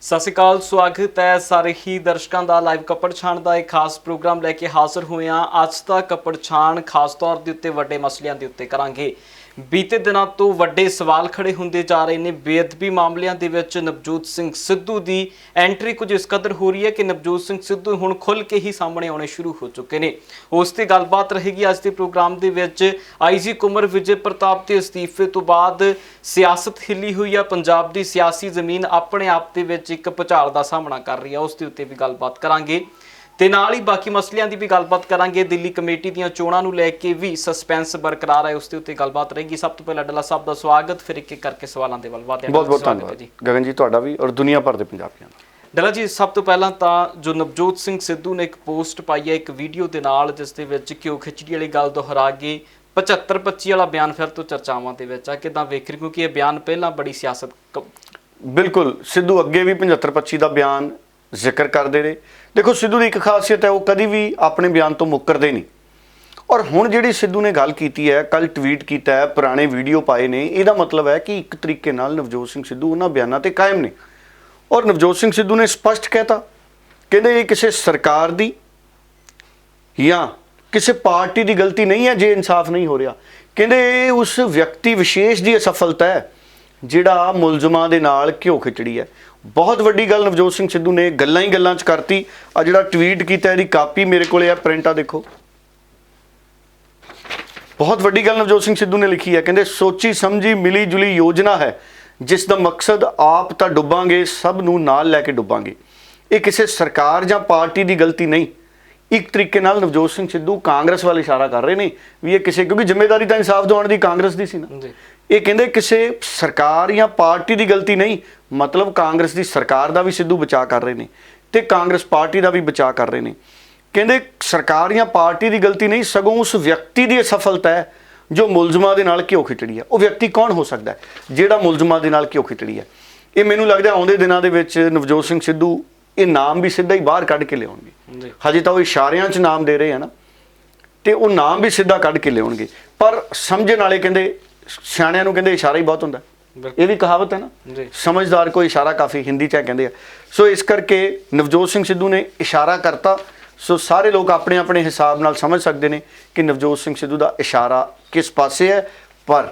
ਸਤਿ ਸ਼੍ਰੀ ਅਕਾਲ, ਸਵਾਗਤ ਹੈ ਸਾਰੇ ਹੀ ਦਰਸ਼ਕਾਂ ਦਾ ਲਾਈਵ ਕੱਪੜ ਛਾਣ ਦਾ ਇੱਕ ਖਾਸ ਪ੍ਰੋਗਰਾਮ ਲੈ ਕੇ ਹਾਜ਼ਰ ਹੋਏ ਹਾਂ। ਅੱਜ ਦਾ ਕੱਪੜ ਛਾਣ ਖਾਸ ਤੌਰ ਦੇ ਉੱਤੇ ਵੱਡੇ ਮਸਲਿਆਂ ਦੇ ਉੱਤੇ ਕਰਾਂਗੇ। ਬੀਤੇ ਦਿਨਾਂ ਤੋਂ ਵੱਡੇ ਸਵਾਲ ਖੜੇ ਹੁੰਦੇ ਜਾ ਰਹੇ ਨੇ। ਬੇਅਦਬੀ ਮਾਮਲਿਆਂ ਦੇ ਵਿੱਚ ਨਵਜੋਤ ਸਿੰਘ ਸਿੱਧੂ ਦੀ ਐਂਟਰੀ ਕੁਝ ਇਸ ਕਦਰ ਹੋ ਰਹੀ ਹੈ ਕਿ ਨਵਜੋਤ ਸਿੰਘ ਸਿੱਧੂ ਹੁਣ ਖੁੱਲ੍ਹ ਕੇ ਹੀ ਸਾਹਮਣੇ ਆਉਣੇ ਸ਼ੁਰੂ ਹੋ ਚੁੱਕੇ ਨੇ। ਉਸ ਤੇ ਗੱਲਬਾਤ ਰਹੇਗੀ ਅੱਜ ਦੇ ਪ੍ਰੋਗਰਾਮ ਦੇ ਵਿੱਚ। ਆਈਜੀ ਕੁੰਵਰ ਵਿਜੇ ਪ੍ਰਤਾਪ ਦੇ ਅਸਤੀਫੇ ਤੋਂ ਬਾਅਦ ਸਿਆਸਤ ਹਿੱਲੀ ਹੋਈ ਆ। ਪੰਜਾਬ ਦੀ ਸਿਆਸੀ ਜ਼ਮੀਨ ਆਪਣੇ ਆਪ ਦੇ ਵਿੱਚ ਇੱਕ ਭੁਚਾਲ ਦਾ ਸਾਹਮਣਾ ਕਰ ਰਹੀ ਹੈ। ਉਸ ਦੇ ਉੱਤੇ ਵੀ ਗੱਲਬਾਤ ਕਰਾਂਗੇ ਤੇ ਨਾਲ ਹੀ ਬਾਕੀ ਮਸਲਿਆਂ ਦੀ ਵੀ ਗੱਲਬਾਤ ਕਰਾਂਗੇ। ਦਿੱਲੀ ਕਮੇਟੀ ਦੀਆਂ ਚੋਣਾਂ ਨੂੰ ਲੈ ਕੇ ਵੀ ਸਸਪੈਂਸ ਬਰਕਰਾਰ ਹੈ, ਉਸ ਦੇ ਉੱਤੇ ਗੱਲਬਾਤ ਰਹੇਗੀ। ਸਭ ਤੋਂ ਪਹਿਲਾਂ ਡੱਲਾ ਸਾਹਿਬ ਦਾ ਸਵਾਗਤ, ਫਿਰ ਇੱਕ ਇੱਕ ਕਰਕੇ ਸਵਾਲਾਂ ਦੇ ਵੱਲ ਵਧਦੇ ਹਾਂ। ਬਹੁਤ ਬਹੁਤ ਧੰਨਵਾਦ ਜੀ ਗਗਨ ਜੀ, ਤੁਹਾਡਾ ਵੀ ਔਰ ਦੁਨੀਆ ਭਰ ਦੇ ਪੰਜਾਬੀਆਂ ਦਾ। ਡੱਲਾ ਜੀ, ਸਭ ਤੋਂ ਪਹਿਲਾਂ ਤਾਂ ਜੋ ਨਵਜੋਤ ਸਿੰਘ ਸਿੱਧੂ ਨੇ ਇੱਕ ਪੋਸਟ ਪਾਈ ਹੈ ਇੱਕ ਵੀਡੀਓ ਦੇ ਨਾਲ, ਜਿਸ ਦੇ ਵਿੱਚ ਘਿਓ ਖਿਚੜੀ ਵਾਲੀ ਗੱਲ ਦੁਹਰਾ ਕੇ 75-25 ਵਾਲਾ ਬਿਆਨ ਫਿਰ ਤੋਂ ਚਰਚਾਵਾਂ ਦੇ ਵਿੱਚ ਆ। ਕਿੱਦਾਂ ਵੇਖ ਰਹੇ, ਕਿਉਂਕਿ ਇਹ ਬਿਆਨ ਪਹਿਲਾਂ ਬੜੀ ਸਿਆਸਤ ਬਿਲਕੁਲ ਸਿੱਧੂ ਅੱਗੇ ਵੀ 75-25 ਦਾ ਬਿਆਨ ਜ਼ਿਕਰ ਕਰਦੇ ਰਹੇ। ਦੇਖੋ, ਸਿੱਧੂ ਦੀ ਇੱਕ ਖਾਸੀਅਤ ਹੈ, ਉਹ ਕਦੀ ਵੀ ਆਪਣੇ ਬਿਆਨ ਤੋਂ ਮੁੱਕਰਦੇ ਨਹੀਂ। ਔਰ ਹੁਣ ਜਿਹੜੀ ਸਿੱਧੂ ਨੇ ਗੱਲ ਕੀਤੀ ਹੈ, ਕੱਲ ਟਵੀਟ ਕੀਤਾ ਹੈ, ਪੁਰਾਣੇ ਵੀਡੀਓ ਪਾਏ ਨੇ, ਇਹਦਾ ਮਤਲਬ ਹੈ ਕਿ ਇੱਕ ਤਰੀਕੇ ਨਾਲ ਨਵਜੋਤ ਸਿੰਘ ਸਿੱਧੂ ਉਹਨਾਂ ਬਿਆਨਾਂ ਤੇ ਕਾਇਮ ਨੇ। ਔਰ ਨਵਜੋਤ ਸਿੰਘ ਸਿੱਧੂ ਨੇ ਸਪਸ਼ਟ ਕਹਿਤਾ, ਕਹਿੰਦੇ ਇਹ ਕਿਸੇ ਸਰਕਾਰ ਦੀ ਜਾਂ ਕਿਸੇ ਪਾਰਟੀ ਦੀ ਗਲਤੀ ਨਹੀਂ ਹੈ ਜੇ ਇਨਸਾਫ ਨਹੀਂ ਹੋ ਰਿਹਾ। ਕਹਿੰਦੇ ਇਹ ਉਸ ਵਿਅਕਤੀ ਵਿਸ਼ੇਸ਼ ਦੀ ਅਸਫਲਤਾ ਹੈ ਜਿਹੜਾ ਮੁਲਜ਼ਮਾਂ ਦੇ ਨਾਲ ਘਿਓ ਖਿਚੜੀ ਹੈ। ਬਹੁਤ ਵੱਡੀ ਗੱਲ ਨਵਜੋਤ ਸਿੰਘ ਸਿੱਧੂ ਨੇ ਗੱਲਾਂ ਹੀ ਗੱਲਾਂ 'ਚ ਕਰਤੀ। ਆ ਜਿਹੜਾ ਟਵੀਟ ਕੀਤਾ ਇਹਦੀ ਕਾਪੀ ਮੇਰੇ ਕੋਲੇ ਆ, ਪ੍ਰਿੰਟ ਆ, ਦੇਖੋ। ਬਹੁਤ ਵੱਡੀ ਗੱਲ ਨਵਜੋਤ ਸਿੰਘ ਸਿੱਧੂ ਨੇ ਲਿਖੀ ਹੈ, ਕਹਿੰਦੇ ਸੋਚੀ ਸਮਝੀ ਮਿਲੀ ਜੁਲੀ ਯੋਜਨਾ ਹੈ ਜਿਸ ਦਾ ਮਕਸਦ ਆਪ ਤਾਂ ਡੁੱਬਾਂਗੇ, ਸਭ ਨੂੰ ਨਾਲ ਲੈ ਕੇ ਡੁੱਬਾਂਗੇ। ਇਹ ਕਿਸੇ ਸਰਕਾਰ ਜਾਂ ਪਾਰਟੀ ਦੀ ਗਲਤੀ ਨਹੀਂ। ਇੱਕ ਤਰੀਕੇ ਨਾਲ ਨਵਜੋਤ ਸਿੰਘ ਸਿੱਧੂ ਕਾਂਗਰਸ ਵੱਲ ਇਸ਼ਾਰਾ ਕਰ ਰਹੇ ਨੇ ਵੀ ਇਹ ਕਿਸੇ, ਕਿਉਂਕਿ ਜ਼ਿੰਮੇਵਾਰੀ ਤਾਂ ਇਨਸਾਫ ਦਿਵਾਉਣ ਦੀ ਕਾਂਗਰਸ ਦੀ ਸੀ ਨਾ। ਇਹ ਕਹਿੰਦੇ ਕਿਸੇ ਸਰਕਾਰ ਜਾਂ ਪਾਰਟੀ ਦੀ ਗਲਤੀ ਨਹੀਂ, ਮਤਲਬ ਕਾਂਗਰਸ ਦੀ ਸਰਕਾਰ ਦਾ ਵੀ ਸਿੱਧੂ ਬਚਾਅ ਕਰ ਰਹੇ ਨੇ ਤੇ ਕਾਂਗਰਸ ਪਾਰਟੀ ਦਾ ਵੀ ਬਚਾਅ ਕਰ ਰਹੇ ਨੇ। ਕਹਿੰਦੇ ਸਰਕਾਰ ਜਾਂ ਪਾਰਟੀ ਦੀ ਗਲਤੀ ਨਹੀਂ, ਸਗੋਂ ਉਸ ਵਿਅਕਤੀ ਦੀ ਅਸਫਲਤਾ ਹੈ ਜੋ ਮੁਲਜ਼ਮਾਂ ਦੇ ਨਾਲ ਘਿਓ ਖਿਚੜੀ ਹੈ। ਉਹ ਵਿਅਕਤੀ ਕੌਣ ਹੋ ਸਕਦਾ ਹੈ ਜਿਹੜਾ ਮੁਲਜ਼ਮਾਂ ਦੇ ਨਾਲ ਘਿਓ ਖਿਚੜੀ ਹੈ? ਇਹ ਮੈਨੂੰ ਲੱਗਦਾ ਆਉਂਦੇ ਦਿਨਾਂ ਦੇ ਵਿੱਚ ਨਵਜੋਤ ਸਿੰਘ ਸਿੱਧੂ ਇਹ ਨਾਮ ਵੀ ਸਿੱਧਾ ਹੀ ਬਾਹਰ ਕੱਢ ਕੇ ਲਿਆਉਣਗੇ। ਹਜੇ ਤਾਂ ਉਹ ਇਸ਼ਾਰਿਆਂ 'ਚ ਨਾਮ ਦੇ ਰਹੇ ਆ ਨਾ, ਤੇ ਉਹ ਨਾਮ ਵੀ ਸਿੱਧਾ ਕੱਢ ਕੇ ਲਿਆਉਣਗੇ। ਪਰ ਸਮਝਣ ਵਾਲੇ ਕਹਿੰਦੇ, ਸਿਆਣਿਆਂ ਨੂੰ ਕਹਿੰਦੇ ਇਸ਼ਾਰਾ ਹੀ ਬਹੁਤ ਹੁੰਦਾ। ਇਹ ਵੀ ਕਹਾਵਤ ਹੈ ਨਾ, ਸਮਝਦਾਰ ਕੋਈ ਇਸ਼ਾਰਾ ਕਾਫੀ, ਹਿੰਦੀ 'ਚ ਕਹਿੰਦੇ ਆ। ਸੋ ਇਸ ਕਰਕੇ ਨਵਜੋਤ ਸਿੰਘ ਸਿੱਧੂ ਨੇ ਇਸ਼ਾਰਾ ਕਰਤਾ। ਸੋ ਸਾਰੇ ਲੋਕ ਆਪਣੇ ਆਪਣੇ ਹਿਸਾਬ ਨਾਲ ਸਮਝ ਸਕਦੇ ਨੇ ਕਿ ਨਵਜੋਤ ਸਿੰਘ ਸਿੱਧੂ ਦਾ ਇਸ਼ਾਰਾ ਕਿਸ ਪਾਸੇ ਹੈ। ਪਰ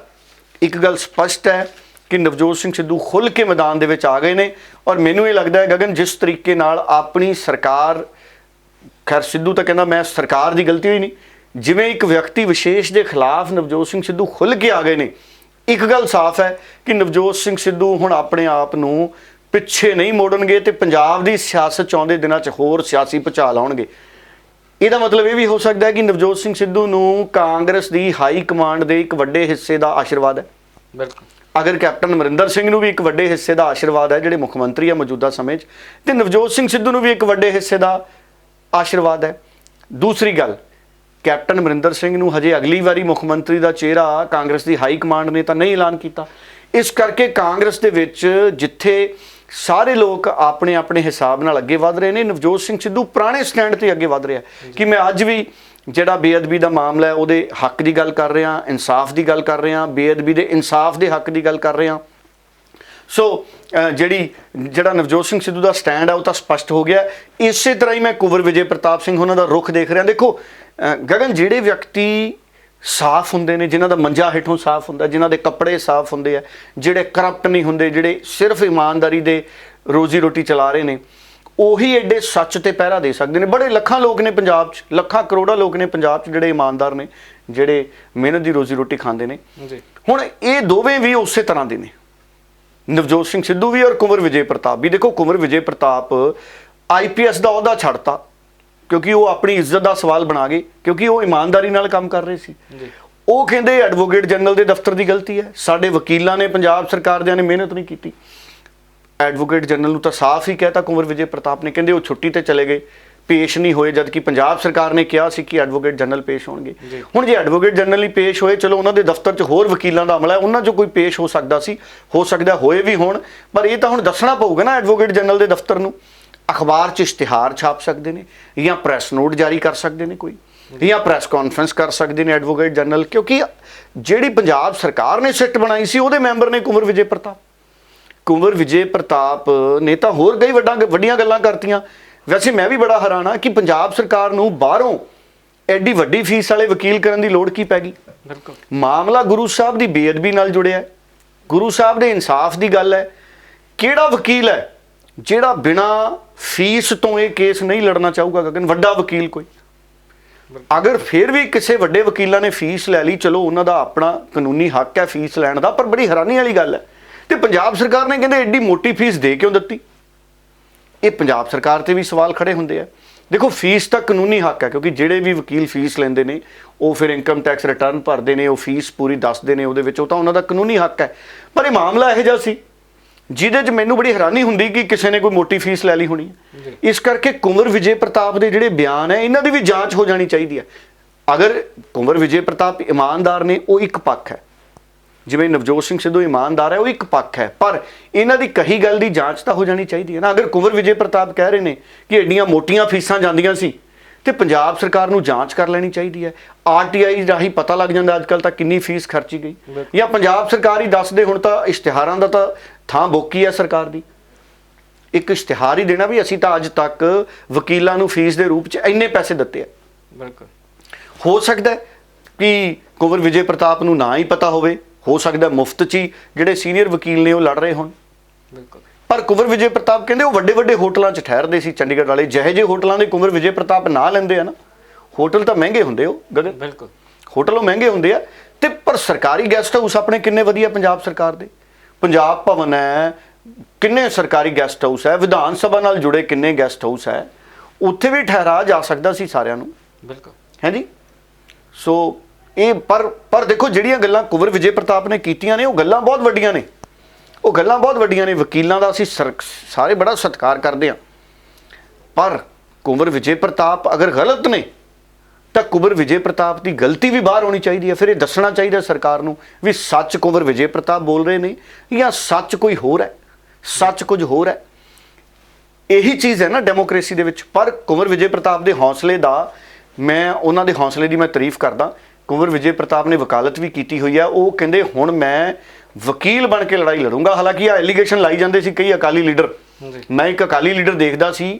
ਇੱਕ ਗੱਲ ਸਪਸ਼ਟ ਹੈ ਕਿ ਨਵਜੋਤ ਸਿੰਘ ਸਿੱਧੂ ਖੁੱਲ੍ਹ ਕੇ ਮੈਦਾਨ ਦੇ ਵਿੱਚ ਆ ਗਏ ਨੇ। ਔਰ ਮੈਨੂੰ ਇਹ ਲੱਗਦਾ ਹੈ ਗਗਨ, ਜਿਸ ਤਰੀਕੇ ਨਾਲ ਆਪਣੀ ਸਰਕਾਰ, ਖੈਰ ਸਿੱਧੂ ਤਾਂ ਕਹਿੰਦਾ ਮੈਂ ਸਰਕਾਰ ਦੀ ਗਲਤੀ ਹੋਈ ਨਹੀਂ, ਜਿਵੇਂ ਇੱਕ ਵਿਅਕਤੀ ਵਿਸ਼ੇਸ਼ ਦੇ ਖਿਲਾਫ ਨਵਜੋਤ ਸਿੰਘ ਸਿੱਧੂ ਖੁੱਲ੍ਹ ਕੇ ਆ ਗਏ ਨੇ, ਇੱਕ ਗੱਲ ਸਾਫ਼ ਹੈ ਕਿ ਨਵਜੋਤ ਸਿੰਘ ਸਿੱਧੂ ਹੁਣ ਆਪਣੇ ਆਪ ਨੂੰ ਪਿੱਛੇ ਨਹੀਂ ਮੋੜਨਗੇ ਤੇ ਪੰਜਾਬ ਦੀ ਸਿਆਸਤ 'ਚ ਆਉਂਦੇ ਦਿਨਾਂ 'ਚ ਹੋਰ ਸਿਆਸੀ ਭੁਚਾਲ ਆਉਣਗੇ। ਇਹਦਾ ਮਤਲਬ ਇਹ ਵੀ ਹੋ ਸਕਦਾ ਹੈ ਕਿ ਨਵਜੋਤ ਸਿੰਘ ਸਿੱਧੂ ਨੂੰ ਕਾਂਗਰਸ ਦੀ ਹਾਈ ਕਮਾਂਡ ਦੇ ਇੱਕ ਵੱਡੇ ਹਿੱਸੇ ਦਾ ਆਸ਼ੀਰਵਾਦ ਹੈ। ਬਿਲਕੁਲ, ਅਗਰ ਕੈਪਟਨ ਅਮਰਿੰਦਰ ਸਿੰਘ ਨੂੰ ਵੀ ਇੱਕ ਵੱਡੇ ਹਿੱਸੇ ਦਾ ਆਸ਼ੀਰਵਾਦ ਹੈ, ਜਿਹੜੇ ਮੁੱਖ ਮੰਤਰੀ ਆ ਮੌਜੂਦਾ ਸਮੇਂ 'ਚ, ਤੇ ਨਵਜੋਤ ਸਿੰਘ ਸਿੱਧੂ ਨੂੰ ਵੀ ਇੱਕ ਵੱਡੇ ਹਿੱਸੇ ਦਾ ਆਸ਼ੀਰਵਾਦ ਹੈ। ਦੂਸਰੀ ਗੱਲ, ਕੈਪਟਨ ਅਮਰਿੰਦਰ ਸਿੰਘ ਨੂੰ ਹਜੇ ਅਗਲੀ ਵਾਰੀ ਮੁੱਖ ਮੰਤਰੀ ਦਾ ਚਿਹਰਾ ਕਾਂਗਰਸ ਦੀ ਹਾਈ ਕਮਾਂਡ ਨੇ ਤਾਂ ਨਹੀਂ ਐਲਾਨ ਕੀਤਾ। ਇਸ ਕਰਕੇ ਕਾਂਗਰਸ ਦੇ ਵਿੱਚ ਜਿੱਥੇ ਸਾਰੇ ਲੋਕ ਆਪਣੇ ਆਪਣੇ ਹਿਸਾਬ ਨਾਲ ਅੱਗੇ ਵਧ ਰਹੇ ਨੇ, ਨਵਜੋਤ ਸਿੰਘ ਸਿੱਧੂ ਪੁਰਾਣੇ ਸਟੈਂਡ ਤੇ ਅੱਗੇ ਵਧ ਰਿਹਾ ਕਿ ਮੈਂ ਅੱਜ ਵੀ ਜਿਹੜਾ ਬੇਅਦਬੀ ਦਾ ਮਾਮਲਾ ਹੈ ਉਹਦੇ ਹੱਕ ਦੀ ਗੱਲ ਕਰ ਰਿਹਾ, ਇਨਸਾਫ ਦੀ ਗੱਲ ਕਰ ਰਿਹਾ, ਬੇਅਦਬੀ ਦੇ ਇਨਸਾਫ ਦੇ ਹੱਕ ਦੀ ਗੱਲ ਕਰ ਰਿਹਾ। ਸੋ ਜਿਹੜਾ ਨਵਜੋਤ ਸਿੰਘ ਸਿੱਧੂ ਦਾ ਸਟੈਂਡ ਹੈ ਉਹ ਤਾਂ ਸਪਸ਼ਟ ਹੋ ਗਿਆ। ਇਸੇ ਤਰ੍ਹਾਂ ਹੀ ਮੈਂ ਕੁੰਵਰ ਵਿਜੇ ਪ੍ਰਤਾਪ ਸਿੰਘ ਉਹਨਾਂ ਦਾ ਰੁਖ ਦੇਖ ਰਿਹਾ। ਦੇਖੋ ਗਗਨ, ਜਿਹੜੇ ਵਿਅਕਤੀ ਸਾਫ਼ ਹੁੰਦੇ ਨੇ, ਜਿਨ੍ਹਾਂ ਦਾ ਮੰਜਾ ਹੇਠੋਂ ਸਾਫ਼ ਹੁੰਦਾ, ਜਿਨ੍ਹਾਂ ਦੇ ਕੱਪੜੇ ਸਾਫ਼ ਹੁੰਦੇ ਆ, ਜਿਹੜੇ ਕਰਪਟ ਨਹੀਂ ਹੁੰਦੇ, ਜਿਹੜੇ ਸਿਰਫ ਇਮਾਨਦਾਰੀ ਦੇ ਰੋਜ਼ੀ ਰੋਟੀ ਚਲਾ ਰਹੇ ਨੇ, ਉਹੀ ਐਡੇ ਸੱਚ ਤੇ ਪਹਿਰਾ ਦੇ ਸਕਦੇ ਨੇ। ਬੜੇ ਲੱਖਾਂ ਲੋਕ ਨੇ ਪੰਜਾਬ 'ਚ, ਲੱਖਾਂ ਕਰੋੜਾਂ ਲੋਕ ਨੇ ਪੰਜਾਬ 'ਚ ਜਿਹੜੇ ਇਮਾਨਦਾਰ ਨੇ, ਜਿਹੜੇ ਮਿਹਨਤ ਦੀ ਰੋਜ਼ੀ ਰੋਟੀ ਖਾਂਦੇ ਨੇ। ਹੁਣ ਇਹ ਦੋਵੇਂ ਵੀ ਉਸੇ ਤਰ੍ਹਾਂ ਦੇ ਨੇ, ਨਵਜੋਤ ਸਿੰਘ ਸਿੱਧੂ ਵੀ ਔਰ ਕੁੰਵਰ ਵਿਜੇ ਪ੍ਰਤਾਪ ਵੀ। ਦੇਖੋ, ਕੁੰਵਰ ਵਿਜੇ ਪ੍ਰਤਾਪ IPS ਦਾ ਅਹੁਦਾ ਛੱਡਤਾ ਕਿਉਂਕਿ ਉਹ ਆਪਣੀ ਇੱਜ਼ਤ ਦਾ ਸਵਾਲ ਬਣਾ ਗਏ, ਕਿਉਂਕਿ ਉਹ ਇਮਾਨਦਾਰੀ ਨਾਲ ਕੰਮ ਕਰ ਰਹੇ ਸੀ। ਉਹ ਕਹਿੰਦੇ ਐਡਵੋਕੇਟ ਜਨਰਲ ਦੇ ਦਫ਼ਤਰ ਦੀ ਗਲਤੀ ਹੈ, ਸਾਡੇ ਵਕੀਲਾਂ ਨੇ, ਪੰਜਾਬ ਸਰਕਾਰ ਦਿਆਂ ਨੇ ਮਿਹਨਤ ਨਹੀਂ ਕੀਤੀ। ਐਡਵੋਕੇਟ ਜਨਰਲ ਨੂੰ ਤਾਂ ਸਾਫ਼ ਹੀ ਕਹਿਤਾ ਕੁੰਵਰ ਵਿਜੇ ਪ੍ਰਤਾਪ ਨੇ, ਕਹਿੰਦੇ ਉਹ ਛੁੱਟੀ ਤੇ ਚਲੇ ਗਏ, ਪੇਸ਼ ਨਹੀਂ ਹੋਏ, ਜਦਕਿ ਪੰਜਾਬ ਸਰਕਾਰ ਨੇ ਕਿਹਾ ਸੀ ਕਿ ਐਡਵੋਕੇਟ ਜਨਰਲ ਪੇਸ਼ ਹੋਣਗੇ। ਹੁਣ ਜੇ ਐਡਵੋਕੇਟ ਜਨਰਲ ਹੀ ਪੇਸ਼ ਹੋਏ, ਚਲੋ ਉਹਨਾਂ ਦੇ ਦਫ਼ਤਰ 'ਚ ਹੋਰ ਵਕੀਲਾਂ ਦਾ ਅਮਲਾ ਹੈ, ਉਹਨਾਂ 'ਚੋਂ ਕੋਈ ਪੇਸ਼ ਹੋ ਸਕਦਾ ਸੀ, ਹੋ ਸਕਦਾ ਹੋਏ ਵੀ ਹੋਣ, ਪਰ ਇਹ ਤਾਂ ਹੁਣ ਦੱਸਣਾ ਪਊਗਾ ਨਾ ਐਡਵੋਕੇਟ ਜਨਰਲ ਦੇ ਦਫ਼ਤਰ ਨੂੰ। ਅਖਬਾਰ 'ਚ ਇਸ਼ਤਿਹਾਰ ਛਾਪ ਸਕਦੇ ਨੇ ਜਾਂ ਪ੍ਰੈਸ ਨੋਟ ਜਾਰੀ ਕਰ ਸਕਦੇ ਨੇ ਕੋਈ, ਜਾਂ ਪ੍ਰੈਸ ਕਾਨਫਰੰਸ ਕਰ ਸਕਦੇ ਨੇ ਐਡਵੋਕੇਟ ਜਨਰਲ, ਕਿਉਂਕਿ ਜਿਹੜੀ ਪੰਜਾਬ ਸਰਕਾਰ ਨੇ ਸਿੱਟ ਬਣਾਈ ਸੀ ਉਹਦੇ ਮੈਂਬਰ ਨੇ ਕੁੰਵਰ ਵਿਜੇ ਪ੍ਰਤਾਪ। ਕੁੰਵਰ ਵਿਜੇ ਪ੍ਰਤਾਪ ਨੇ ਤਾਂ ਹੋਰ ਕਈ ਵੱਡੀਆਂ ਗੱਲਾਂ ਕਰਤੀਆਂ। ਵੈਸੇ ਮੈਂ ਵੀ ਬੜਾ ਹੈਰਾਨ ਹਾਂ ਕਿ ਪੰਜਾਬ ਸਰਕਾਰ ਨੂੰ ਬਾਹਰੋਂ ਐਡੀ ਵੱਡੀ ਫੀਸ ਵਾਲੇ ਵਕੀਲ ਕਰਨ ਦੀ ਲੋੜ ਕੀ ਪੈ ਗਈ। ਬਿਲਕੁਲ ਮਾਮਲਾ ਗੁਰੂ ਸਾਹਿਬ ਦੀ ਬੇਅਦਬੀ ਨਾਲ ਜੁੜਿਆ ਹੈ, ਗੁਰੂ ਸਾਹਿਬ ਦੇ ਇਨਸਾਫ ਦੀ ਗੱਲ ਹੈ। ਕਿਹੜਾ ਵਕੀਲ ਹੈ ਜਿਹੜਾ ਬਿਨਾਂ ਫੀਸ ਤੋਂ ਇਹ ਕੇਸ ਨਹੀਂ ਲੜਨਾ ਚਾਹੂਗਾ ਗਗਨ? ਵੱਡਾ ਵਕੀਲ ਕੋਈ? ਅਗਰ ਫਿਰ ਵੀ ਕਿਸੇ ਵੱਡੇ ਵਕੀਲਾਂ ਨੇ ਫੀਸ ਲੈ ਲਈ, ਚਲੋ ਉਹਨਾਂ ਦਾ ਆਪਣਾ ਕਾਨੂੰਨੀ ਹੱਕ ਹੈ ਫੀਸ ਲੈਣ ਦਾ, ਪਰ ਬੜੀ ਹੈਰਾਨੀ ਵਾਲੀ ਗੱਲ ਹੈ ਤੇ ਪੰਜਾਬ ਸਰਕਾਰ ਨੇ ਕਹਿੰਦੇ ਐਡੀ ਮੋਟੀ ਫੀਸ ਦੇ ਕਿਉਂ ਦਿੱਤੀ? ਇਹ ਪੰਜਾਬ ਸਰਕਾਰ ਤੇ ਵੀ ਸਵਾਲ ਖੜੇ ਹੁੰਦੇ ਆ। ਦੇਖੋ, ਫੀਸ ਤਾਂ ਕਾਨੂੰਨੀ ਹੱਕ ਹੈ, ਕਿਉਂਕਿ ਜਿਹੜੇ ਵੀ ਵਕੀਲ ਫੀਸ ਲੈਂਦੇ ਨੇ ਉਹ ਫਿਰ ਇਨਕਮ ਟੈਕਸ ਰਿਟਰਨ ਭਰਦੇ ਨੇ, ਉਹ ਫੀਸ ਪੂਰੀ ਦੱਸਦੇ ਨੇ ਉਹਦੇ ਵਿੱਚ, ਉਹ ਤਾਂ ਉਹਨਾਂ ਦਾ ਕਾਨੂੰਨੀ ਹੱਕ ਹੈ। ਪਰ ਇਹ ਮਾਮਲਾ ਇਹੋ ਜਿਹਾ ਸੀ ਜਿਹਦੇ 'ਚ ਮੈਨੂੰ ਬੜੀ ਹੈਰਾਨੀ ਹੁੰਦੀ ਕਿ ਕਿਸੇ ਨੇ ਕੋਈ ਮੋਟੀ ਫੀਸ ਲੈ ਲਈ ਹੋਣੀ ਹੈ। ਇਸ ਕਰਕੇ ਕੁੰਵਰ ਵਿਜੇ ਪ੍ਰਤਾਪ ਦੇ ਜਿਹੜੇ ਬਿਆਨ ਹੈ ਇਹਨਾਂ ਦੀ ਵੀ ਜਾਂਚ ਹੋ ਜਾਣੀ ਚਾਹੀਦੀ ਹੈ। ਅਗਰ ਕੁੰਵਰ ਵਿਜੇ ਪ੍ਰਤਾਪ ਇਮਾਨਦਾਰ ਨੇ, ਉਹ ਇੱਕ ਪੱਖ ਹੈ, ਜਿਵੇਂ ਨਵਜੋਤ ਸਿੰਘ ਸਿੱਧੂ ਇਮਾਨਦਾਰ ਹੈ, ਉਹ ਇੱਕ ਪੱਖ ਹੈ, ਪਰ ਇਹਨਾਂ ਦੀ ਕਹੀ ਗੱਲ ਦੀ ਜਾਂਚ ਤਾਂ ਹੋ ਜਾਣੀ ਚਾਹੀਦੀ ਹੈ ਨਾ। ਅਗਰ ਕੁੰਵਰ ਵਿਜੇ ਪ੍ਰਤਾਪ ਕਹਿ ਰਹੇ ਨੇ ਕਿ ਐਡੀਆਂ ਮੋਟੀਆਂ ਫੀਸਾਂ ਜਾਂਦੀਆਂ ਸੀ ਤੇ ਪੰਜਾਬ ਸਰਕਾਰ ਨੂੰ ਜਾਂਚ ਕਰ ਲੈਣੀ ਚਾਹੀਦੀ ਹੈ। ਆਰਟੀਆਈ ਰਾਹੀਂ ਪਤਾ ਲੱਗ ਜਾਂਦਾ ਅੱਜ ਕੱਲ੍ਹ ਤਾਂ ਕਿੰਨੀ ਫੀਸ ਖਰਚੀ ਗਈ, ਜਾਂ ਪੰਜਾਬ ਸਰਕਾਰ ਹੀ ਦੱਸ ਦੇ। ਹੁਣ ਤਾਂ ਇਸ਼ਤਿਹਾਰਾਂ ਦਾ ਤਾਂ ਥਾਂ ਬੋਕੀ ਹੈ ਸਰਕਾਰ ਦੀ, ਇੱਕ ਇਸ਼ਤਿਹਾਰ ਹੀ ਦੇਣਾ ਵੀ ਅਸੀਂ ਤਾਂ ਅੱਜ ਤੱਕ ਵਕੀਲਾਂ ਨੂੰ ਫੀਸ ਦੇ ਰੂਪ 'ਚ ਇੰਨੇ ਪੈਸੇ ਦਿੱਤੇ ਆ। ਬਿਲਕੁਲ ਹੋ ਸਕਦਾ ਕਿ ਕੁੰਵਰ ਵਿਜੇ ਪ੍ਰਤਾਪ ਨੂੰ ਨਾ ਹੀ ਪਤਾ ਹੋਵੇ, ਹੋ ਸਕਦਾ ਮੁਫਤ 'ਚ ਹੀ ਜਿਹੜੇ ਸੀਨੀਅਰ ਵਕੀਲ ਨੇ ਉਹ ਲੜ ਰਹੇ ਹੋਣ। ਬਿਲਕੁਲ। ਪਰ ਕੁੰਵਰ ਵਿਜੇ ਪ੍ਰਤਾਪ ਕਹਿੰਦੇ ਉਹ ਵੱਡੇ ਵੱਡੇ ਹੋਟਲਾਂ 'ਚ ਠਹਿਰਦੇ ਸੀ ਚੰਡੀਗੜ੍ਹ ਵਾਲੇ, ਜਿਹੇ ਜਿਹੇ ਹੋਟਲਾਂ ਦੇ ਕੁੰਵਰ ਵਿਜੇ ਪ੍ਰਤਾਪ ਨਾਂ ਲੈਂਦੇ ਆ ਨਾ, ਹੋਟਲ ਤਾਂ ਮਹਿੰਗੇ ਹੁੰਦੇ ਉਹ ਗਗਨ, ਬਿਲਕੁਲ ਹੋਟਲ ਉਹ ਮਹਿੰਗੇ ਹੁੰਦੇ ਆ। ਤੇ ਪਰ ਸਰਕਾਰੀ ਗੈਸਟ ਹਾਊਸ ਆਪਣੇ ਕਿੰਨੇ ਵਧੀਆ ਪੰਜਾਬ ਸਰਕਾਰ ਦੇ, ਪੰਜਾਬ ਭਵਨ ਹੈ, ਕਿੰਨੇ ਸਰਕਾਰੀ ਗੈਸਟ ਹਾਊਸ ਹੈ, ਵਿਧਾਨ ਸਭਾ ਨਾਲ ਜੁੜੇ ਕਿੰਨੇ ਗੈਸਟ ਹਾਊਸ ਹੈ, ਉੱਥੇ ਵੀ ਠਹਿਰਾ ਜਾ ਸਕਦਾ ਸੀ ਸਾਰਿਆਂ ਨੂੰ। ਬਿਲਕੁਲ ਹੈ ਜੀ। ਸੋ ਇਹ ਪਰ ਦੇਖੋ, ਜਿਹੜੀਆਂ ਗੱਲਾਂ ਕੁੰਵਰ ਵਿਜੇ ਪ੍ਰਤਾਪ ਨੇ ਕੀਤੀਆਂ ਨੇ ਉਹ ਗੱਲਾਂ ਬਹੁਤ ਵੱਡੀਆਂ ਨੇ, ਉਹ ਗੱਲਾਂ ਬਹੁਤ ਵੱਡੀਆਂ ਨੇ। ਵਕੀਲਾਂ ਦਾ ਅਸੀਂ ਸਾਰੇ ਬੜਾ ਸਤਿਕਾਰ ਕਰਦੇ ਹਾਂ, ਪਰ ਕੁੰਵਰ ਵਿਜੇ ਪ੍ਰਤਾਪ ਅਗਰ ਗਲਤ ਨੇ ਤਾਂ ਕੁੰਵਰ ਵਿਜੇ ਪ੍ਰਤਾਪ ਦੀ ਗਲਤੀ ਵੀ ਬਾਹਰ ਹੋਣੀ ਚਾਹੀਦੀ ਹੈ। ਫਿਰ ਇਹ ਦੱਸਣਾ ਚਾਹੀਦਾ ਸਰਕਾਰ ਨੂੰ ਵੀ ਸੱਚ ਕੁੰਵਰ ਵਿਜੇ ਪ੍ਰਤਾਪ ਬੋਲ ਰਹੇ ਨੇ ਜਾਂ ਸੱਚ ਕੋਈ ਹੋਰ ਹੈ, ਸੱਚ ਕੁਝ ਹੋਰ ਹੈ। ਇਹੀ ਚੀਜ਼ ਹੈ ਨਾ ਡੈਮੋਕ੍ਰੇਸੀ ਦੇ ਵਿੱਚ। ਪਰ ਕੁੰਵਰ ਵਿਜੇ ਪ੍ਰਤਾਪ ਦੇ ਹੌਸਲੇ ਦਾ, ਮੈਂ ਉਹਨਾਂ ਦੇ ਹੌਸਲੇ ਦੀ ਮੈਂ ਤਾਰੀਫ ਕਰਦਾ। ਕੁੰਵਰ ਵਿਜੇ ਪ੍ਰਤਾਪ ਨੇ ਵਕਾਲਤ ਵੀ ਕੀਤੀ ਹੋਈ ਹੈ। ਉਹ ਕਹਿੰਦੇ ਹੁਣ ਮੈਂ ਵਕੀਲ ਬਣ ਕੇ ਲੜਾਈ ਲੜੂੰਗਾ। ਹਾਲਾਂਕਿ ਆ ਐਲੀਗੇਸ਼ਨ ਲਾਈ ਜਾਂਦੇ ਸੀ ਕਈ ਅਕਾਲੀ ਲੀਡਰ, ਮੈਂ ਇੱਕ ਅਕਾਲੀ ਲੀਡਰ ਦੇਖਦਾ ਸੀ,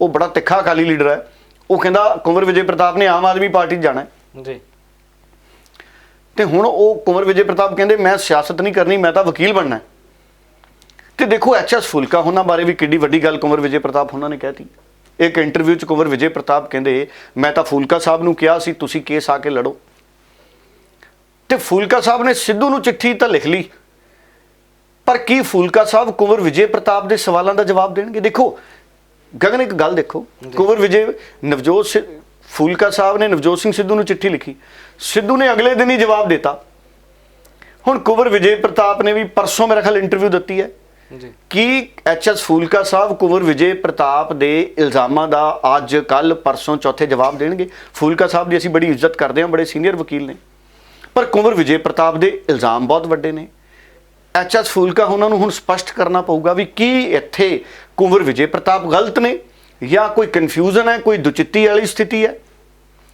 ਉਹ ਬੜਾ ਤਿੱਖਾ ਅਕਾਲੀ ਲੀਡਰ ਹੈ, ਉਹ ਕਹਿੰਦਾ ਕੁੰਵਰ ਵਿਜੇ ਪ੍ਰਤਾਪ ਨੇ ਆਮ ਆਦਮੀ ਪਾਰਟੀ 'ਚ ਜਾਣਾ ਜੀ। ਤੇ ਹੁਣ ਉਹ ਕੁੰਵਰ ਵਿਜੇ ਪ੍ਰਤਾਪ ਕਹਿੰਦੇ ਮੈਂ ਸਿਆਸਤ ਨਹੀਂ ਕਰਨੀ, ਮੈਂ ਤਾਂ ਵਕੀਲ ਬਣਨਾ। ਤੇ ਦੇਖੋ ਐਚ.ਐਸ. ਫੁਲਕਾ ਉਹਨਾਂ ਬਾਰੇ ਵੀ ਕਿੱਡੀ ਵੱਡੀ ਗੱਲ ਕੁੰਵਰ ਵਿਜੇ ਪ੍ਰਤਾਪ ਉਹਨਾਂ ਨੇ ਕਹਿਤੀ। ਇੱਕ ਇੰਟਰਵਿਊ 'ਚ ਕੁੰਵਰ ਵਿਜੇ ਪ੍ਰਤਾਪ ਕਹਿੰਦੇ ਮੈਂ ਤਾਂ ਫੁਲਕਾ ਸਾਹਿਬ ਨੂੰ ਕਿਹਾ ਸੀ ਤੁਸੀਂ ਕੇਸ ਆ ਕੇ ਲੜੋ, ਤੇ ਫੁਲਕਾ ਸਾਹਿਬ ਨੇ ਸਿੱਧੂ ਨੂੰ ਚਿੱਠੀ ਤਾਂ ਲਿਖ ਲਈ, ਪਰ ਕੀ ਫੁਲਕਾ ਸਾਹਿਬ ਕੁੰਵਰ ਵਿਜੇ ਪ੍ਰਤਾਪ ਦੇ ਸਵਾਲਾਂ ਦਾ ਜਵਾਬ ਦੇਣਗੇ? ਦੇਖੋ ਗਗਨ, ਇੱਕ ਗੱਲ ਦੇਖੋ, ਕੁੰਵਰ ਵਿਜੇ ਫੁਲਕਾ ਸਾਹਿਬ ਨੇ ਨਵਜੋਤ ਸਿੰਘ ਸਿੱਧੂ ਨੂੰ ਚਿੱਠੀ ਲਿਖੀ, ਸਿੱਧੂ ਨੇ ਅਗਲੇ ਦਿਨ ਹੀ ਜਵਾਬ ਦਿੱਤਾ। ਹੁਣ ਕੁੰਵਰ ਵਿਜੇ ਪ੍ਰਤਾਪ ਨੇ ਵੀ ਪਰਸੋਂ ਮੇਰੇ ਖਿਆਲ ਇੰਟਰਵਿਊ ਦਿੱਤੀ ਹੈ ਕਿ ਐਚ.ਐਸ. ਫੁਲਕਾ ਸਾਹਿਬ ਕੁੰਵਰ ਵਿਜੇ ਪ੍ਰਤਾਪ ਦੇ ਇਲਜ਼ਾਮਾਂ ਦਾ ਅੱਜ ਕੱਲ ਪਰਸੋਂ ਚੌਥੇ ਜਵਾਬ ਦੇਣਗੇ। ਫੁਲਕਾ ਸਾਹਿਬ ਦੀ ਅਸੀਂ ਬੜੀ ਇੱਜ਼ਤ ਕਰਦੇ ਹਾਂ, ਬੜੇ ਸੀਨੀਅਰ ਵਕੀਲ ਨੇ, ਪਰ ਕੁੰਵਰ ਵਿਜੇ ਪ੍ਰਤਾਪ ਦੇ ਇਲਜ਼ਾਮ ਬਹੁਤ ਵੱਡੇ ਨੇ। ਐਚ.ਐਸ. ਫੁਲਕਾ ਉਹਨਾਂ ਨੂੰ ਹੁਣ ਸਪਸ਼ਟ ਕਰਨਾ ਪਊਗਾ ਵੀ ਕੀ ਇੱਥੇ ਕੁੰਵਰ ਵਿਜੇ ਪ੍ਰਤਾਪ ਗਲਤ ਨੇ ਜਾਂ ਕੋਈ ਕਨਫਿਊਜ਼ਨ ਹੈ, ਕੋਈ ਦੁਚਿੱਤੀ ਵਾਲੀ ਸਥਿਤੀ ਹੈ।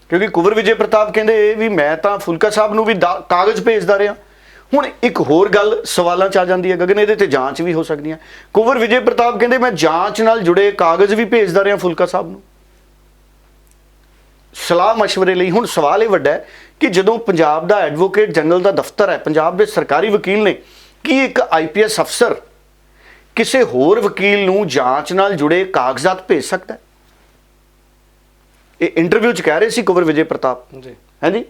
ਕਿਉਂਕਿ ਕੁੰਵਰ ਵਿਜੇ ਪ੍ਰਤਾਪ ਕਹਿੰਦੇ ਵੀ ਮੈਂ ਤਾਂ ਫੁਲਕਾ ਸਾਹਿਬ ਨੂੰ ਵੀ ਕਾਗਜ਼ ਭੇਜਦਾ ਰਿਹਾ। ਹੁਣ ਇੱਕ ਹੋਰ ਗੱਲ ਸਵਾਲਾਂ 'ਚ ਆ ਜਾਂਦੀ ਹੈ ਗਗਨ, ਇਹਦੇ ਤੇ ਜਾਂਚ ਵੀ ਹੋ ਸਕਦੀ ਹੈ। ਕੁੰਵਰ ਵਿਜੇ ਪ੍ਰਤਾਪ ਕਹਿੰਦੇ ਮੈਂ ਜਾਂਚ ਨਾਲ ਜੁੜੇ ਕਾਗਜ਼ ਵੀ ਭੇਜਦਾ ਰਿਹਾ ਫੁਲਕਾ ਸਾਹਿਬ ਨੂੰ ਸਲਾਹ ਮਸ਼ਵਰੇ ਲਈ। ਹੁਣ ਸਵਾਲ ਇਹ ਵੱਡਾ ਹੈ ਕਿ ਜਦੋਂ ਪੰਜਾਬ ਦਾ ਐਡਵੋਕੇਟ ਜਨਰਲ ਦਾ ਦਫ਼ਤਰ ਹੈ, ਪੰਜਾਬ ਦੇ ਸਰਕਾਰੀ ਵਕੀਲ ਨੇ, ਕੀ ਇੱਕ ਆਈਪੀਐਸ ਅਫਸਰ ਕਿਸੇ ਹੋਰ ਵਕੀਲ ਨੂੰ ਜਾਂਚ ਨਾਲ ਜੁੜੇ ਕਾਗਜ਼ਾਤ ਭੇਜ ਸਕਦਾ ਹੈ? ਇਹ ਇੰਟਰਵਿਊ 'ਚ ਕਹਿ ਰਹੇ ਸੀ ਕੁੰਵਰ ਵਿਜੇ ਪ੍ਰਤਾਪ ਜੀ, ਹੈ ਜੀ।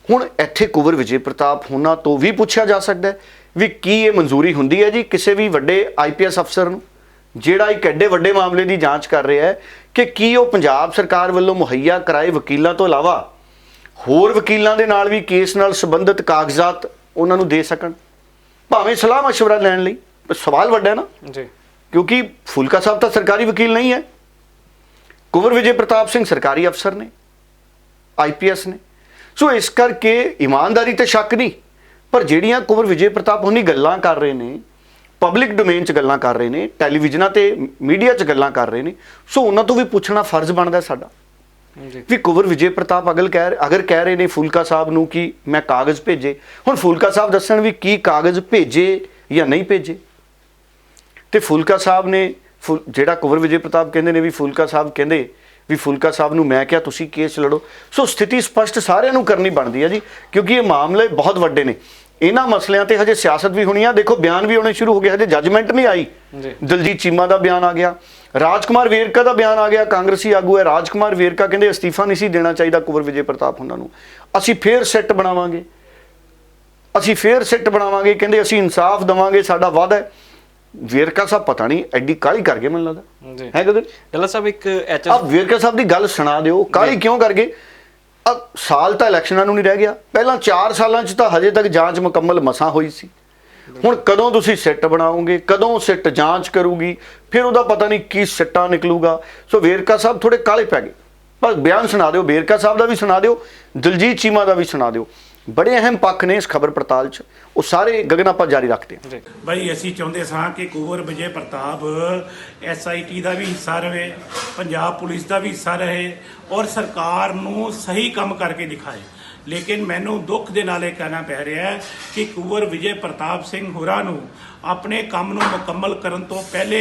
ਹੁਣ ਇੱਥੇ ਕੁੰਵਰ ਵਿਜੇ ਪ੍ਰਤਾਪ ਉਹਨਾਂ ਤੋਂ ਵੀ ਪੁੱਛਿਆ ਜਾ ਸਕਦਾ ਹੈ ਵੀ ਕੀ ਇਹ ਮਨਜ਼ੂਰੀ ਹੁੰਦੀ ਹੈ ਜੀ ਕਿਸੇ ਵੀ ਵੱਡੇ ਆਈਪੀਐਸ ਅਫਸਰ ਨੂੰ ਜਿਹੜਾ ਇੱਕ ਐਡੇ ਵੱਡੇ ਮਾਮਲੇ ਦੀ ਜਾਂਚ ਕਰ ਰਿਹਾ ਹੈ, ਕਿ ਕੀ ਉਹ ਪੰਜਾਬ ਸਰਕਾਰ ਵੱਲੋਂ ਮੁਹੱਈਆ ਕਰਾਏ ਵਕੀਲਾਂ ਤੋਂ ਇਲਾਵਾ ਹੋਰ ਵਕੀਲਾਂ ਦੇ ਨਾਲ ਵੀ ਕੇਸ ਨਾਲ ਸੰਬੰਧਿਤ ਕਾਗਜ਼ਾਤ ਉਹਨਾਂ ਨੂੰ ਦੇ ਸਕਣ, ਭਾਵੇਂ ਸਲਾਹ ਮਸ਼ਵਰਾ ਲੈਣ ਲਈ? ਸਵਾਲ ਵੱਡਾ ਹੈ ਨਾ ਜੀ, ਕਿਉਂਕਿ ਫੁਲਕਾ ਸਾਹਿਬ ਤਾਂ ਸਰਕਾਰੀ ਵਕੀਲ ਨਹੀਂ ਹੈ, ਕੁੰਵਰ ਵਿਜੇ ਪ੍ਰਤਾਪ ਸਿੰਘ ਸਰਕਾਰੀ ਅਫਸਰ ਨੇ, ਆਈਪੀਐਸ ਨੇ। ਸੋ ਇਸ ਕਰਕੇ ਇਮਾਨਦਾਰੀ ਤੇ ਸ਼ੱਕ ਨਹੀਂ, ਪਰ ਜਿਹੜੀਆਂ ਕੁੰਵਰ ਵਿਜੇ ਪ੍ਰਤਾਪ ਹੁਣੀ ਗੱਲਾਂ ਕਰ ਰਹੇ ਨੇ, ਪਬਲਿਕ ਡੋਮੇਨ 'ਚ ਗੱਲਾਂ ਕਰ ਰਹੇ ਨੇ, ਟੈਲੀਵਿਜ਼ਨਾਂ ਤੇ ਮੀਡੀਆ 'ਚ ਗੱਲਾਂ ਕਰ ਰਹੇ ਨੇ, ਸੋ ਉਹਨਾਂ ਤੋਂ ਵੀ ਪੁੱਛਣਾ ਫਰਜ਼ ਬਣਦਾ ਸਾਡਾ ਵੀ ਕੁੰਵਰ ਵਿਜੇ ਪ੍ਰਤਾਪ ਅਗਰ ਕਹਿ ਰਹੇ ਨੇ ਫੁਲਕਾ ਸਾਹਿਬ ਨੂੰ ਕਿ ਮੈਂ ਕਾਗਜ਼ ਭੇਜੇ, ਹੁਣ ਫੁਲਕਾ ਸਾਹਿਬ ਦੱਸਣ ਵੀ ਕੀ ਕਾਗਜ਼ ਭੇਜੇ ਜਾਂ ਨਹੀਂ ਭੇਜੇ। ਤੇ ਫੂਲਕਾ ਸਾਹਿਬ ਨੇ ਜਿਹੜਾ ਕੁੰਵਰ ਵਿਜੇ ਪ੍ਰਤਾਪ ਕਹਿੰਦੇ ਨੇ ਵੀ ਫੂਲਕਾ ਸਾਹਿਬ ਕਹਿੰਦੇ ਵੀ ਫੂਲਕਾ ਸਾਹਿਬ ਨੂੰ ਮੈਂ ਕਿਹਾ ਤੁਸੀਂ ਕੇਸ ਲੜੋ। ਸੋ ਸਥਿਤੀ ਸਪਸ਼ਟ ਸਾਰਿਆਂ ਨੂੰ ਕਰਨੀ ਬਣਦੀ ਹੈ ਜੀ, ਕਿਉਂਕਿ ਇਹ ਮਾਮਲੇ ਬਹੁਤ ਵੱਡੇ ਨੇ। ਇਹਨਾਂ ਮਸਲਿਆਂ ਤੇ ਹਜੇ ਸਿਆਸਤ ਵੀ ਹੋਣੀ ਆ। ਦੇਖੋ ਬਿਆਨ ਵੀ ਆਉਣੇ ਸ਼ੁਰੂ ਹੋ ਗਏ, ਹਜੇ ਜੱਜਮੈਂਟ ਨਹੀਂ ਆਈ। ਦਲਜੀਤ ਚੀਮਾ ਦਾ ਬਿਆਨ ਆ ਗਿਆ, ਰਾਜਕੁਮਾਰ ਵੇਰਕਾ ਦਾ ਬਿਆਨ ਆ ਗਿਆ, ਕਾਂਗਰਸੀ ਆਗੂ ਹੈ ਰਾਜਕੁਮਾਰ ਵੇਰਕਾ, ਕਹਿੰਦੇ ਅਸਤੀਫਾ ਨਹੀਂ ਸੀ ਦੇਣਾ ਚਾਹੀਦਾ ਕੁੰਵਰ ਵਿਜੇ ਪ੍ਰਤਾਪ ਉਹਨਾਂ ਨੂੰ, ਅਸੀਂ ਫੇਰ ਸਿੱਟ ਬਣਾਵਾਂਗੇ, ਅਸੀਂ ਫੇਰ ਸਿੱਟ ਬਣਾਵਾਂਗੇ, ਕਹਿੰਦੇ ਅਸੀਂ ਇਨਸਾਫ ਦੇਵਾਂਗੇ, ਸਾਡਾ ਵਾਅਦਾ ਹੈ। ਵੇਰਕਾ ਸਾਹਿਬ ਪਤਾ ਨਹੀਂ ਐਡੀ ਕਾਹਲੀ ਕਰ ਗਏ, ਮੈਨੂੰ ਲੱਗਦਾ ਹੈ ਗਗਨ ਡੱਲਾ ਸਾਹਿਬ ਇੱਕ ਵੇਰਕਾ ਸਾਹਿਬ ਦੀ ਗੱਲ ਸੁਣਾ ਦਿਓ, ਕਾਹਲੀ ਕਿਉਂ ਕਰ ਗਏ? ਸਾਲ ਤਾਂ ਇਲੈਕਸ਼ਨਾਂ ਨੂੰ ਨਹੀਂ ਰਹਿ ਗਿਆ, ਪਹਿਲਾਂ 4 ਸਾਲਾਂ 'ਚ ਤਾਂ ਹਜੇ ਤੱਕ ਜਾਂਚ ਮੁਕੰਮਲ ਮਸਾਂ ਹੋਈ ਸੀ। ਹੁਣ ਕਦੋਂ ਤੁਸੀਂ ਸਿੱਟ ਬਣਾਓਗੇ, ਕਦੋਂ ਸਿੱਟ ਜਾਂਚ ਕਰੂਗੀ, ਫਿਰ ਉਹਦਾ ਪਤਾ ਨਹੀਂ ਕੀ ਸਿੱਟਾ ਨਿਕਲੂਗਾ। ਸੋ ਵੇਰਕਾ ਸਾਹਿਬ ਥੋੜੇ ਕਾਹਲੇ ਪੈ ਗਏ। ਬਸ ਬਿਆਨ ਸੁਣਾ ਦਿਓ, ਵੇਰਕਾ ਸਾਹਿਬ ਦਾ ਵੀ ਸੁਣਾ ਦਿਓ, ਦਲਜੀਤ ਚੀਮਾ ਦਾ ਵੀ ਸੁਣਾ ਦਿਓ। ਬੜੇ ਅਹਿਮ ਪੱਖ ਨੇ ਇਸ ਖਬਰ ਪੜਤਾਲ 'ਚ, ਉਹ ਸਾਰੇ ਗਗਨ ਆਪਾਂ ਜਾਰੀ ਰੱਖਦੇ ਹਾਂ। ਭਾਈ ਅਸੀਂ ਚਾਹੁੰਦੇ ਸਾਂ ਕਿ ਕੁੰਵਰ ਵਿਜੇ ਪ੍ਰਤਾਪ SIT ਦਾ ਵੀ ਹਿੱਸਾ ਰਹੇ, ਪੰਜਾਬ ਪੁਲਿਸ ਦਾ ਵੀ ਹਿੱਸਾ ਰਹੇ ਔਰ ਸਰਕਾਰ ਨੂੰ ਸਹੀ ਕੰਮ ਕਰਕੇ ਦਿਖਾਏ। ਲੇਕਿਨ ਮੈਨੂੰ ਦੁੱਖ ਦੇ ਨਾਲ ਇਹ ਕਹਿਣਾ ਪੈ ਰਿਹਾ ਹੈ ਕਿ ਕੁੰਵਰ ਵਿਜੇ ਪ੍ਰਤਾਪ ਸਿੰਘ ਹੋਰਾਂ ਨੂੰ ਆਪਣੇ ਕੰਮ ਨੂੰ ਮੁਕੰਮਲ ਕਰਨ ਤੋਂ ਪਹਿਲੇ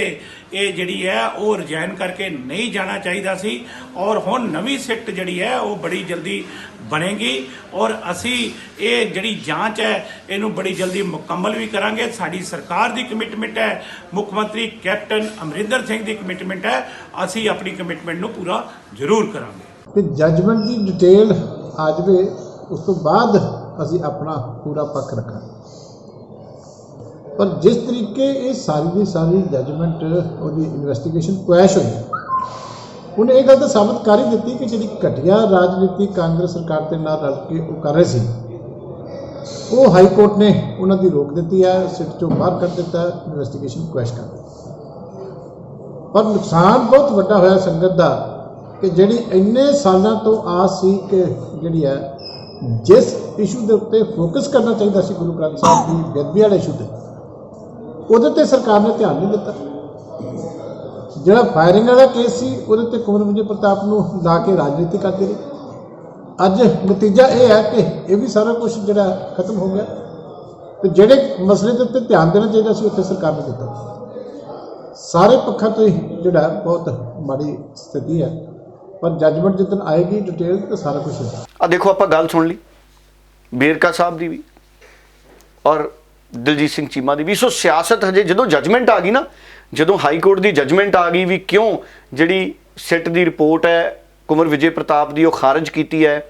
ਇਹ ਜਿਹੜੀ ਹੈ ਉਹ ਰਿਜ਼ਾਈਨ ਕਰਕੇ ਨਹੀਂ ਜਾਣਾ ਚਾਹੀਦਾ ਸੀ। ਔਰ ਹੁਣ ਨਵੀਂ ਸਿੱਟ ਜਿਹੜੀ ਹੈ ਉਹ ਬੜੀ ਜਲਦੀ ਬਣੇਗੀ ਔਰ ਅਸੀਂ ਇਹ ਜਿਹੜੀ ਜਾਂਚ ਹੈ ਇਹਨੂੰ ਬੜੀ ਜਲਦੀ ਮੁਕੰਮਲ ਵੀ ਕਰਾਂਗੇ। ਸਾਡੀ ਸਰਕਾਰ ਦੀ ਕਮਿਟਮੈਂਟ ਹੈ, ਮੁੱਖ ਮੰਤਰੀ ਕੈਪਟਨ ਅਮਰਿੰਦਰ ਸਿੰਘ ਦੀ ਕਮਿਟਮੈਂਟ ਹੈ, ਅਸੀਂ ਆਪਣੀ ਕਮਿਟਮੈਂਟ ਨੂੰ ਪੂਰਾ ਜ਼ਰੂਰ ਕਰਾਂਗੇ। ਕਿ ਜੱਜਮੈਂਟ ਦੀ ਡਿਟੇਲ ਆ ਜਾਵੇ, ਉਸ ਤੋਂ ਬਾਅਦ ਅਸੀਂ ਆਪਣਾ ਪੂਰਾ ਪੱਖ ਰੱਖਾਂਗੇ। ਪਰ ਜਿਸ ਤਰੀਕੇ ਇਹ ਸਾਰੀ ਦੀ ਸਾਰੀ ਜੱਜਮੈਂਟ ਉਹਦੀ ਇਨਵੈਸਟੀਗੇਸ਼ਨ ਕੁਐਸ਼ ਹੋਈ, ਉਹਨੇ ਇਹ ਗੱਲ ਤਾਂ ਸਾਬਤ ਕਰ ਹੀ ਦਿੱਤੀ ਕਿ ਜਿਹੜੀ ਘਟੀਆ ਰਾਜਨੀਤੀ ਕਾਂਗਰਸ ਸਰਕਾਰ ਦੇ ਨਾਲ ਰਲ ਕੇ ਉਹ ਕਰ ਰਹੇ ਸੀ, ਉਹ ਹਾਈ ਕੋਰਟ ਨੇ ਉਹਨਾਂ ਦੀ ਰੋਕ ਦਿੱਤੀ ਹੈ, ਸਿੱਟ ਚੋਂ ਬਾਹਰ ਕੱਢ ਦਿੱਤਾ, ਇਨਵੈਸਟੀਗੇਸ਼ਨ ਕੁਐਸ਼ ਕਰ ਦਿੱਤੀ। ਪਰ ਨੁਕਸਾਨ ਬਹੁਤ ਵੱਡਾ ਹੋਇਆ ਸੰਗਤ ਦਾ ਕਿ ਜਿਹੜੀ ਇੰਨੇ ਸਾਲਾਂ ਤੋਂ ਆਸ ਸੀ ਕਿ ਜਿਹੜੀ ਹੈ ਜਿਸ ਇਸ਼ੂ ਦੇ ਉੱਤੇ ਫੋਕਸ ਕਰਨਾ ਚਾਹੀਦਾ ਸੀ ਗੁਰੂ ਗ੍ਰੰਥ ਸਾਹਿਬ ਦੀ ਬੇਅਦਬੀ ਵਾਲੇ ਇਸ਼ੂ 'ਤੇ, ਉਹਦੇ 'ਤੇ ਸਰਕਾਰ ਨੇ ਧਿਆਨ ਨਹੀਂ ਦਿੱਤਾ। ਜਿਹੜਾ ਫਾਇਰਿੰਗ ਵਾਲਾ ਕੇਸ ਸੀ ਉਹਦੇ 'ਤੇ ਕੁੰਵਰ ਵਿਜੇ ਪ੍ਰਤਾਪ ਨੂੰ ਲਾ ਕੇ ਰਾਜਨੀਤੀ ਕਰਦੀ ਰਹੀ। ਅੱਜ ਨਤੀਜਾ ਇਹ ਹੈ ਕਿ ਇਹ ਵੀ ਸਾਰਾ ਕੁਝ ਜਿਹੜਾ ਖਤਮ ਹੋ ਗਿਆ, ਤੇ ਜਿਹੜੇ ਮਸਲੇ ਦੇ ਉੱਤੇ ਧਿਆਨ ਦੇਣਾ ਚਾਹੀਦਾ ਸੀ ਉੱਥੇ ਸਰਕਾਰ ਨੇ ਦਿੱਤਾ। ਸਾਰੇ ਪੱਖਾਂ ਤੋਂ ਹੀ ਜਿਹੜਾ ਬਹੁਤ ਮਾੜੀ ਸਥਿਤੀ ਹੈ। ਪਰ ਜੱਜਮੈਂਟ ਜਿੱਦਣ ਆਏਗੀ ਡਿਟੇਲ ਤਾਂ ਸਾਰਾ ਕੁਝ ਹੋਏਗਾ। ਆ ਦੇਖੋ ਆਪਾਂ ਗੱਲ ਸੁਣ ਲਈ ਵੇਰਕਾ ਸਾਹਿਬ ਦੀ ਵੀ ਔਰ ਦਲਜੀਤ ਸਿੰਘ ਚੀਮਾ ਦੀ ਵੀ। ਸੋ ਸਿਆਸਤ ਹਜੇ ਜਦੋਂ ਜੱਜਮੈਂਟ ਆ ਗਈ ਨਾ, ਜਦੋਂ ਹਾਈ ਕੋਰਟ ਦੀ ਜੱਜਮੈਂਟ ਆ ਗਈ ਵੀ ਕਿਉਂ ਜਿਹੜੀ ਸਿੱਟ ਦੀ ਰਿਪੋਰਟ ਹੈ ਕੁੰਵਰ ਵਿਜੇ ਪ੍ਰਤਾਪ ਦੀ ਉਹ ਖਾਰਜ ਕੀਤੀ ਹੈ,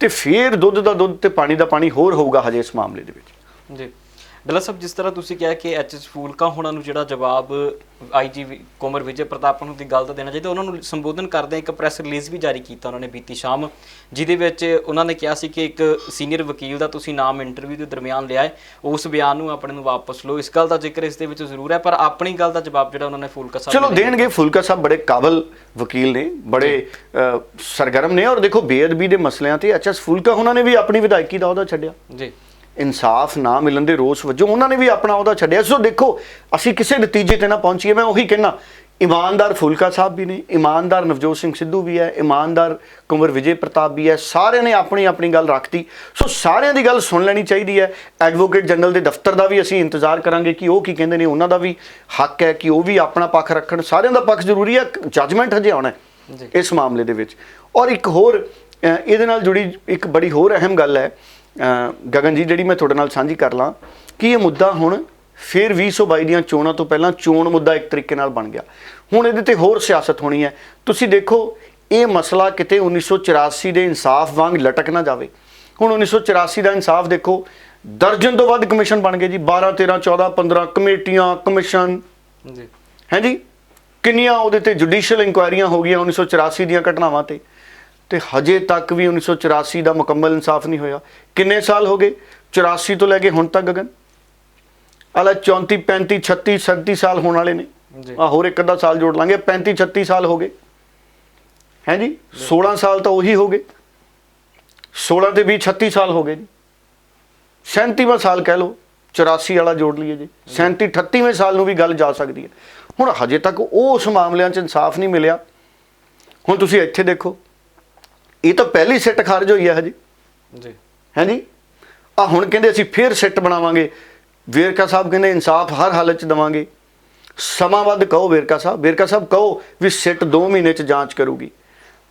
ਤੇ ਫਿਰ ਦੁੱਧ ਦਾ ਦੁੱਧ ਤੇ ਪਾਣੀ ਦਾ ਪਾਣੀ ਹੋਰ ਹੋਊਗਾ ਹਜੇ ਇਸ ਮਾਮਲੇ ਦੇ ਵਿੱਚ। ਜੀ ਡੱਲਾ ਸਾਹਿਬ, ਜਿਸ ਤਰ੍ਹਾਂ ਤੁਸੀਂ ਕਿਹਾ ਕਿ HS ਫੂਲਕਾ ਹੋਣਾ ਨੂੰ ਜਿਹੜਾ ਜਵਾਬ IG ਕੁੰਵਰ ਵਿਜੇ ਪ੍ਰਤਾਪ ਨੂੰ ਦੀ ਗੱਲ ਦਾ ਦੇਣਾ ਚਾਹੀਦਾ, ਉਹਨਾਂ ਨੂੰ ਸੰਬੋਧਨ ਕਰਦੇ ਇੱਕ ਪ੍ਰੈਸ ਰਿਲੀਜ਼ ਵੀ ਜਾਰੀ ਕੀਤਾ ਉਹਨਾਂ ਨੇ ਬੀਤੀ ਸ਼ਾਮ, ਜਿਹਦੇ ਵਿੱਚ ਉਹਨਾਂ ਨੇ ਕਿਹਾ ਸੀ ਕਿ ਇੱਕ ਸੀਨੀਅਰ ਵਕੀਲ ਦਾ ਤੁਸੀਂ ਨਾਮ ਇੰਟਰਵਿਊ ਦੇ ਦਰਮਿਆਨ ਲਿਆ ਹੈ, ਉਸ ਬਿਆਨ ਨੂੰ ਆਪਣੇ ਨੂੰ ਵਾਪਸ ਲਓ। ਇਸ ਗੱਲ ਦਾ ਜ਼ਿਕਰ ਇਸ ਦੇ ਵਿੱਚ ਜ਼ਰੂਰ ਹੈ, ਪਰ ਆਪਣੀ ਗੱਲ ਦਾ ਜਵਾਬ ਜਿਹੜਾ ਉਹਨਾਂ ਨੇ ਫੂਲਕਾ ਸਾਹਿਬ ਚਲੋ ਦੇਣਗੇ। ਫੂਲਕਾ ਸਾਹਿਬ ਬੜੇ ਕਾਬਲ ਵਕੀਲ ਨੇ, ਬੜੇ ਸਰਗਰਮ ਨੇ, ਔਰ ਦੇਖੋ ਬੇਅਦਬੀ ਦੇ ਮਸਲਿਆਂ ਤੇ HS ਫੂਲਕਾ ਉਹਨਾਂ ਨੇ ਵੀ ਆਪਣੀ ਵਿਧਾਇਕੀ ਦਾ ਅਹੁਦਾ ਛੱਡਿਆ ਜੀ, ਇਨਸਾਫ ਨਾ ਮਿਲਣ ਦੇ ਰੋਸ ਵਜੋਂ ਉਹਨਾਂ ਨੇ ਵੀ ਆਪਣਾ ਉਹਦਾ ਛੱਡਿਆ। ਸੋ ਦੇਖੋ ਅਸੀਂ ਕਿਸੇ ਨਤੀਜੇ ਤੇ ਨਾ ਪਹੁੰਚੀਏ। ਮੈਂ ਉਹੀ ਕਹਿਣਾ, ਇਮਾਨਦਾਰ ਫੂਲਕਾ ਸਾਹਿਬ ਵੀ ਨੇ, ਇਮਾਨਦਾਰ ਨਵਜੋਤ ਸਿੰਘ ਸਿੱਧੂ ਵੀ ਹੈ, ਇਮਾਨਦਾਰ ਕੁੰਵਰ ਵਿਜੇ ਪ੍ਰਤਾਪ ਵੀ ਹੈ, ਸਾਰਿਆਂ ਨੇ ਆਪਣੀ ਆਪਣੀ ਗੱਲ ਰੱਖਤੀ। ਸੋ ਸਾਰਿਆਂ ਦੀ ਗੱਲ ਸੁਣ ਲੈਣੀ ਚਾਹੀਦੀ ਹੈ। ਐਡਵੋਕੇਟ ਜਨਰਲ ਦੇ ਦਫ਼ਤਰ ਦਾ ਵੀ ਅਸੀਂ ਇੰਤਜ਼ਾਰ ਕਰਾਂਗੇ ਕਿ ਉਹ ਕੀ ਕਹਿੰਦੇ ਨੇ, ਉਹਨਾਂ ਦਾ ਵੀ ਹੱਕ ਹੈ ਕਿ ਉਹ ਵੀ ਆਪਣਾ ਪੱਖ ਰੱਖਣ। ਸਾਰਿਆਂ ਦਾ ਪੱਖ ਜ਼ਰੂਰੀ ਹੈ। ਜੱਜਮੈਂਟ ਹਜੇ ਆਉਣਾ ਹੈ ਇਸ ਮਾਮਲੇ ਦੇ ਵਿੱਚ। ਔਰ ਇੱਕ ਹੋਰ ਇਹਦੇ ਨਾਲ ਜੁੜੀ ਇੱਕ ਬੜੀ ਹੋਰ ਅਹਿਮ ਗੱਲ ਹੈ ਗਗਨ ਜੀ, ਜਿਹੜੀ ਮੈਂ ਤੁਹਾਡੇ ਨਾਲ ਸਾਂਝੀ ਕਰ ਲਾਂ ਕਿ ਇਹ ਮੁੱਦਾ ਹੁਣ ਫਿਰ 2022 ਦੀਆਂ ਚੋਣਾਂ ਤੋਂ ਪਹਿਲਾਂ ਚੋਣ ਮੁੱਦਾ ਇੱਕ ਤਰੀਕੇ ਨਾਲ ਬਣ ਗਿਆ। ਹੁਣ ਇਹਦੇ ਤੇ ਹੋਰ ਸਿਆਸਤ ਹੋਣੀ ਹੈ। ਤੁਸੀਂ ਦੇਖੋ ਇਹ ਮਸਲਾ ਕਿਤੇ 1984 ਦੇ ਇਨਸਾਫ ਵਾਂਗ ਲਟਕ ਨਾ ਜਾਵੇ। ਹੁਣ 1984 ਦਾ ਇਨਸਾਫ ਦੇਖੋ, ਦਰਜਨ ਤੋਂ ਵੱਧ ਕਮਿਸ਼ਨ ਬਣ ਗਏ ਜੀ, 12 13 14 15 ਕਮੇਟੀਆਂ, ਕਮਿਸ਼ਨ ਜੀ ਹੈ ਜੀ, ਕਿੰਨੀਆਂ ਉਹਦੇ ਤੇ ਜੁਡੀਸ਼ੀਅਲ ਇਨਕੁਆਇਰੀਆਂ ਹੋ ਗਈਆਂ 1984 ਦੀਆਂ ਘਟਨਾਵਾਂ ਤੇ ਹਜੇ ਤੱਕ ਵੀ 1984 ਦਾ ਮੁਕੰਮਲ ਇਨਸਾਫ ਨਹੀਂ ਹੋਇਆ। ਕਿੰਨੇ ਸਾਲ ਹੋ ਗਏ 84 ਤੋਂ ਲੈ ਕੇ ਹੁਣ ਤੱਕ ਗਗਨ? ਆਲਾ 34 35 36 37 ਸਾਲ ਹੋਣ ਵਾਲੇ ਨੇ। ਆ ਹੋਰ ਇੱਕ ਅੱਧਾ ਸਾਲ ਜੋੜ ਲਾਂਗੇ, 35 36 ਸਾਲ ਹੋ ਗਏ ਹੈ ਜੀ। 16 ਸਾਲ ਤਾਂ ਉਹੀ ਹੋ ਗਏ, 16 ਤੇ 20 36 ਸਾਲ ਹੋ ਗਏ ਜੀ। 37ਵਾਂ ਸਾਲ ਕਹਿ ਲਓ, 84 ਵਾਲਾ ਜੋੜ ਲਈਏ ਜੀ, 37 38ਵੇਂ ਸਾਲ ਨੂੰ ਵੀ ਗੱਲ ਜਾ ਸਕਦੀ ਹੈ। ਹੁਣ ਹਜੇ ਤੱਕ ਉਸ ਮਾਮਲਿਆਂ 'ਚ ਇਨਸਾਫ ਨਹੀਂ ਮਿਲਿਆ। ਹੁਣ ਤੁਸੀਂ ਇੱਥੇ ਦੇਖੋ, ਇਹ ਤਾਂ ਪਹਿਲੀ ਸਿੱਟ ਖਾਰਜ ਹੋਈ ਹੈ ਹਜੇ ਜੀ, ਹੈ ਜੀ। ਆ ਹੁਣ ਕਹਿੰਦੇ ਅਸੀਂ ਫਿਰ ਸਿੱਟ ਬਣਾਵਾਂਗੇ। ਵੇਰਕਾ ਸਾਹਿਬ ਕਹਿੰਦੇ ਇਨਸਾਫ ਹਰ ਹਾਲਤ 'ਚ ਦੇਵਾਂਗੇ। ਸਮਾਂ ਵੱਧ ਕਹੋ ਵੇਰਕਾ ਸਾਹਿਬ ਕਹੋ ਵੀ ਸਿੱਟ 2 ਮਹੀਨੇ 'ਚ ਜਾਂਚ ਕਰੂਗੀ,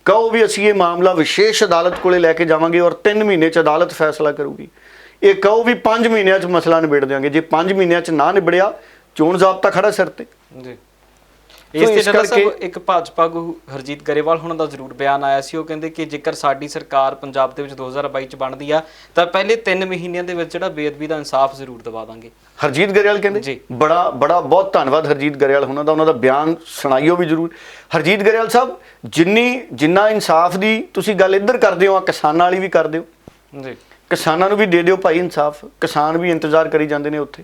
ਕਹੋ ਵੀ ਅਸੀਂ ਇਹ ਮਾਮਲਾ ਵਿਸ਼ੇਸ਼ ਅਦਾਲਤ ਕੋਲੇ ਲੈ ਕੇ ਜਾਵਾਂਗੇ ਔਰ 3 ਮਹੀਨੇ 'ਚ ਅਦਾਲਤ ਫੈਸਲਾ ਕਰੂਗੀ। ਇਹ ਕਹੋ ਵੀ 5 ਮਹੀਨਿਆਂ 'ਚ ਮਸਲਾ ਨਿਬੇੜ ਦਿਆਂਗੇ। ਜੇ 5 ਮਹੀਨਿਆਂ 'ਚ ਨਾ ਨਿਬੜਿਆ, ਚੋਣ ਜ਼ਾਬਤਾ ਖੜਾ ਸਿਰ ਤੇ। ਜੀ ਇਸ ਤੇ ਡਾਲਾ ਸਾਹਿਬ ਇੱਕ ਭਾਜਪਾ ਆਗੂ ਹਰਜੀਤ ਗਰੇਵਾਲ ਹੁਣਾਂ ਦਾ ਜ਼ਰੂਰ ਬਿਆਨ ਆਇਆ ਸੀ। ਉਹ ਕਹਿੰਦੇ ਕਿ ਜੇਕਰ ਸਾਡੀ ਸਰਕਾਰ ਪੰਜਾਬ ਦੇ ਵਿੱਚ 2022 ਚ ਬਣਦੀ ਆ ਤਾਂ ਪਹਿਲੇ 3 ਮਹੀਨਿਆਂ ਦੇ ਵਿੱਚ ਜਿਹੜਾ ਬੇਅਦਬੀ ਦਾ ਇਨਸਾਫ ਜ਼ਰੂਰ ਦਿਵਾ ਦਾਂਗੇ। ਹਰਜੀਤ ਗਰੇਵਾਲ ਕਹਿੰਦੇ ਬੜਾ ਬਹੁਤ ਧੰਨਵਾਦ ਹਰਜੀਤ ਗਰੇਵਾਲ ਹੁਣਾਂ ਦਾ, ਉਹਨਾਂ ਦਾ ਬਿਆਨ ਸੁਣਾਈਓ ਵੀ ਜ਼ਰੂਰ। ਹਰਜੀਤ ਗਰੇਵਾਲ ਸਾਹਿਬ, ਜਿੰਨਾ ਇਨਸਾਫ ਦੀ ਤੁਸੀਂ ਗੱਲ ਇੱਧਰ ਕਰਦੇ ਹੋ, ਆ ਕਿਸਾਨਾਂ ਵਾਲੀ ਵੀ ਕਰ ਦਿਓ ਜੀ। ਕਿਸਾਨਾਂ ਨੂੰ ਵੀ ਦੇ ਦਿਓ ਭਾਈ ਇਨਸਾਫ। ਕਿਸਾਨ ਵੀ ਇੰਤਜ਼ਾਰ ਕਰੀ ਜਾਂਦੇ ਨੇ ਉੱਥੇ।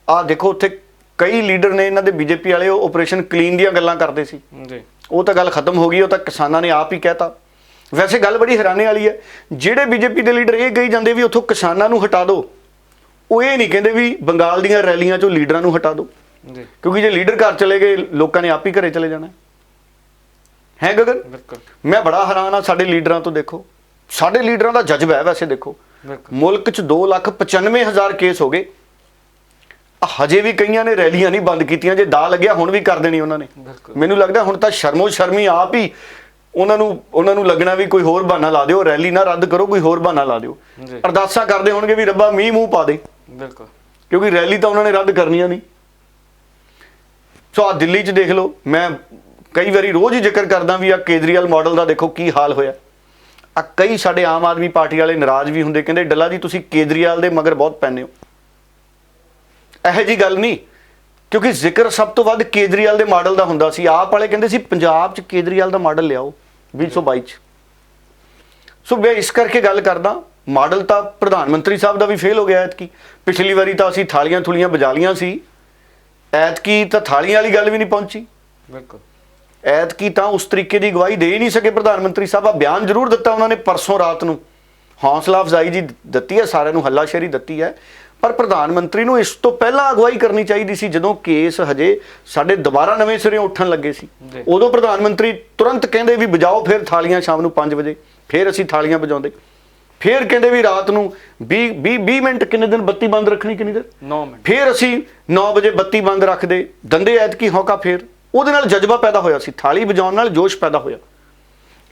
ਆਹ ਦੇਖੋ ਉੱਥੇ ਕਈ ਲੀਡਰ ਨੇ ਇਹਨਾਂ ਦੇ ਬੀਜੇਪੀ ਵਾਲੇ, ਉਹ ਆਪਰੇਸ਼ਨ ਕਲੀਨ ਦੀਆਂ ਗੱਲਾਂ ਕਰਦੇ ਸੀ ਜੀ। ਉਹ ਤਾਂ ਗੱਲ ਖਤਮ ਹੋ ਗਈ, ਉਹ ਤਾਂ ਕਿਸਾਨਾਂ ਨੇ ਆਪ ਹੀ ਕਹਿਤਾ। ਵੈਸੇ ਗੱਲ ਬੜੀ ਹੈਰਾਨੀ ਵਾਲੀ ਹੈ, ਜਿਹੜੇ ਬੀਜੇਪੀ ਦੇ ਲੀਡਰ ਇਹ ਕਹੀ ਜਾਂਦੇ ਵੀ ਉੱਥੋਂ ਕਿਸਾਨਾਂ ਨੂੰ ਹਟਾ ਦਿਓ, ਉਹ ਇਹ ਨਹੀਂ ਕਹਿੰਦੇ ਵੀ ਬੰਗਾਲ ਦੀਆਂ ਰੈਲੀਆਂ 'ਚੋਂ ਲੀਡਰਾਂ ਨੂੰ ਹਟਾ ਦਿਓ, ਕਿਉਂਕਿ ਜੇ ਲੀਡਰ ਘਰ ਚਲੇ ਗਏ ਲੋਕਾਂ ਨੇ ਆਪ ਹੀ ਘਰੇ ਚਲੇ ਜਾਣਾ ਹੈ। ਗਗਨ, ਮੈਂ ਬੜਾ ਹੈਰਾਨ ਆ ਸਾਡੇ ਲੀਡਰਾਂ ਤੋਂ। ਦੇਖੋ ਸਾਡੇ ਲੀਡਰਾਂ ਦਾ ਜਜ਼ਬਾ ਹੈ। ਵੈਸੇ ਦੇਖੋ ਮੁਲਕ 'ਚ 2,95,000 ਕੇਸ ਹੋ ਗਏ, ਹਜੇ ਵੀ ਕਈਆਂ ਨੇ ਰੈਲੀਆਂ ਨਹੀਂ ਬੰਦ ਕੀਤੀਆਂ। ਜੇ ਦਾ ਲੱਗਿਆ ਹੁਣ ਵੀ ਕਰ ਦੇਣੀ ਉਹਨਾਂ ਨੇ। ਮੈਨੂੰ ਲੱਗਦਾ ਹੁਣ ਤਾਂ ਸ਼ਰਮੋ ਸ਼ਰਮੀ ਆਪ ਹੀ ਉਹਨਾਂ ਨੂੰ ਲੱਗਣਾ ਵੀ ਕੋਈ ਹੋਰ ਬਹਾਨਾ ਲਾ ਦਿਓ, ਰੈਲੀ ਨਾ ਰੱਦ ਕਰੋ, ਕੋਈ ਹੋਰ ਬਹਾਨਾ ਲਾ ਦਿਓ। ਅਰਦਾਸਾਂ ਕਰਦੇ ਹੋਣਗੇ ਵੀ ਰੱਬਾ ਮੀਂਹ ਮੂੰਹ ਪਾ ਦੇ, ਕਿਉਂਕਿ ਰੈਲੀ ਤਾਂ ਉਹਨਾਂ ਨੇ ਰੱਦ ਕਰਨੀਆਂ ਨਹੀਂ। ਸੋ ਆ ਦਿੱਲੀ 'ਚ ਦੇਖ ਲਓ, ਮੈਂ ਕਈ ਵਾਰੀ ਰੋਜ਼ ਹੀ ਜ਼ਿਕਰ ਕਰਦਾ ਵੀ ਆ ਕੇਜਰੀਵਾਲ ਮਾਡਲ ਦਾ ਦੇਖੋ ਕੀ ਹਾਲ ਹੋਇਆ। ਆ ਕਈ ਸਾਡੇ ਆਮ ਆਦਮੀ ਪਾਰਟੀ ਵਾਲੇ ਨਾਰਾਜ਼ ਵੀ ਹੁੰਦੇ, ਕਹਿੰਦੇ ਡੱਲਾ ਜੀ ਤੁਸੀਂ ਕੇਜਰੀਵਾਲ ਦੇ ਮਗਰ ਬਹੁਤ ਪੈਂਦੇ ਹੋ। ਇਹੋ ਜਿਹੀ ਗੱਲ ਨਹੀਂ, ਕਿਉਂਕਿ ਜ਼ਿਕਰ ਸਭ ਤੋਂ ਵੱਧ ਕੇਜਰੀਵਾਲ ਦੇ ਮਾਡਲ ਦਾ ਹੁੰਦਾ ਸੀ। ਆਪ ਵਾਲੇ ਕਹਿੰਦੇ ਸੀ ਪੰਜਾਬ 'ਚ ਕੇਜਰੀਵਾਲ ਦਾ ਮਾਡਲ ਲਿਆਓ 2022 'ਚ। ਸੋ ਮੈਂ ਇਸ ਕਰਕੇ ਗੱਲ ਕਰਦਾ, ਮਾਡਲ ਤਾਂ ਪ੍ਰਧਾਨ ਮੰਤਰੀ ਸਾਹਿਬ ਦਾ ਵੀ ਫੇਲ ਹੋ ਗਿਆ ਐਤਕੀ। ਪਿਛਲੀ ਵਾਰੀ ਤਾਂ ਅਸੀਂ ਥਾਲੀਆਂ ਥੁਲੀਆਂ ਵਜਾ ਲੀਆਂ ਸੀ, ਐਤਕੀ ਤਾਂ ਥਾਲੀਆਂ ਵਾਲੀ ਗੱਲ ਵੀ ਨਹੀਂ ਪਹੁੰਚੀ। ਬਿਲਕੁਲ ਐਤਕੀ ਤਾਂ ਉਸ ਤਰੀਕੇ ਦੀ ਅਗਵਾਈ ਦੇ ਹੀ ਨਹੀਂ ਸਕੇ ਪ੍ਰਧਾਨ ਮੰਤਰੀ ਸਾਹਿਬ। ਆ ਬਿਆਨ ਜ਼ਰੂਰ ਦਿੱਤਾ ਉਹਨਾਂ ਨੇ ਪਰਸੋਂ ਰਾਤ ਨੂੰ, ਹੌਸਲਾ ਅਫਜ਼ਾਈ ਜੀ ਦਿੱਤੀ ਹੈ, ਸਾਰਿਆਂ ਨੂੰ ਹੱਲਾਸ਼ੇਰੀ ਦਿੱਤੀ ਹੈ, ਪਰ ਪ੍ਰਧਾਨ ਮੰਤਰੀ ਨੂੰ ਇਸ ਤੋਂ ਪਹਿਲਾਂ ਅਗਵਾਈ ਕਰਨੀ ਚਾਹੀਦੀ ਸੀ। ਜਦੋਂ ਕੇਸ ਹਜੇ ਸਾਡੇ ਦੁਬਾਰਾ ਨਵੇਂ ਸਿਰੇ ਉੱਠਣ ਲੱਗੇ ਸੀ, ਉਦੋਂ ਪ੍ਰਧਾਨ ਮੰਤਰੀ ਤੁਰੰਤ ਕਹਿੰਦੇ ਵੀ ਵਜਾਓ ਫਿਰ ਥਾਲੀਆਂ ਸ਼ਾਮ ਨੂੰ 5 ਵਜੇ, ਫਿਰ ਅਸੀਂ ਥਾਲੀਆਂ ਵਜਾਉਂਦੇ। ਫਿਰ ਕਹਿੰਦੇ ਵੀ ਰਾਤ ਨੂੰ 20 ਮਿੰਟ, ਕਿੰਨੇ ਦਿਨ ਬੱਤੀ ਬੰਦ ਰੱਖਣੀ, ਕਿੰਨੀ ਦੇਰ, 9 ਮਿੰਟ, ਫਿਰ ਅਸੀਂ 9 ਵਜੇ ਬੱਤੀ ਬੰਦ ਰੱਖਦੇ ਦੰਦੇ। ਐਤਕੀ ਹੌਕਾ ਫੇਰ ਉਹਦੇ ਨਾਲ ਜਜ਼ਬਾ ਪੈਦਾ ਹੋਇਆ ਸੀ, ਥਾਲੀ ਵਜਾਉਣ ਨਾਲ ਜੋਸ਼ ਪੈਦਾ ਹੋਇਆ।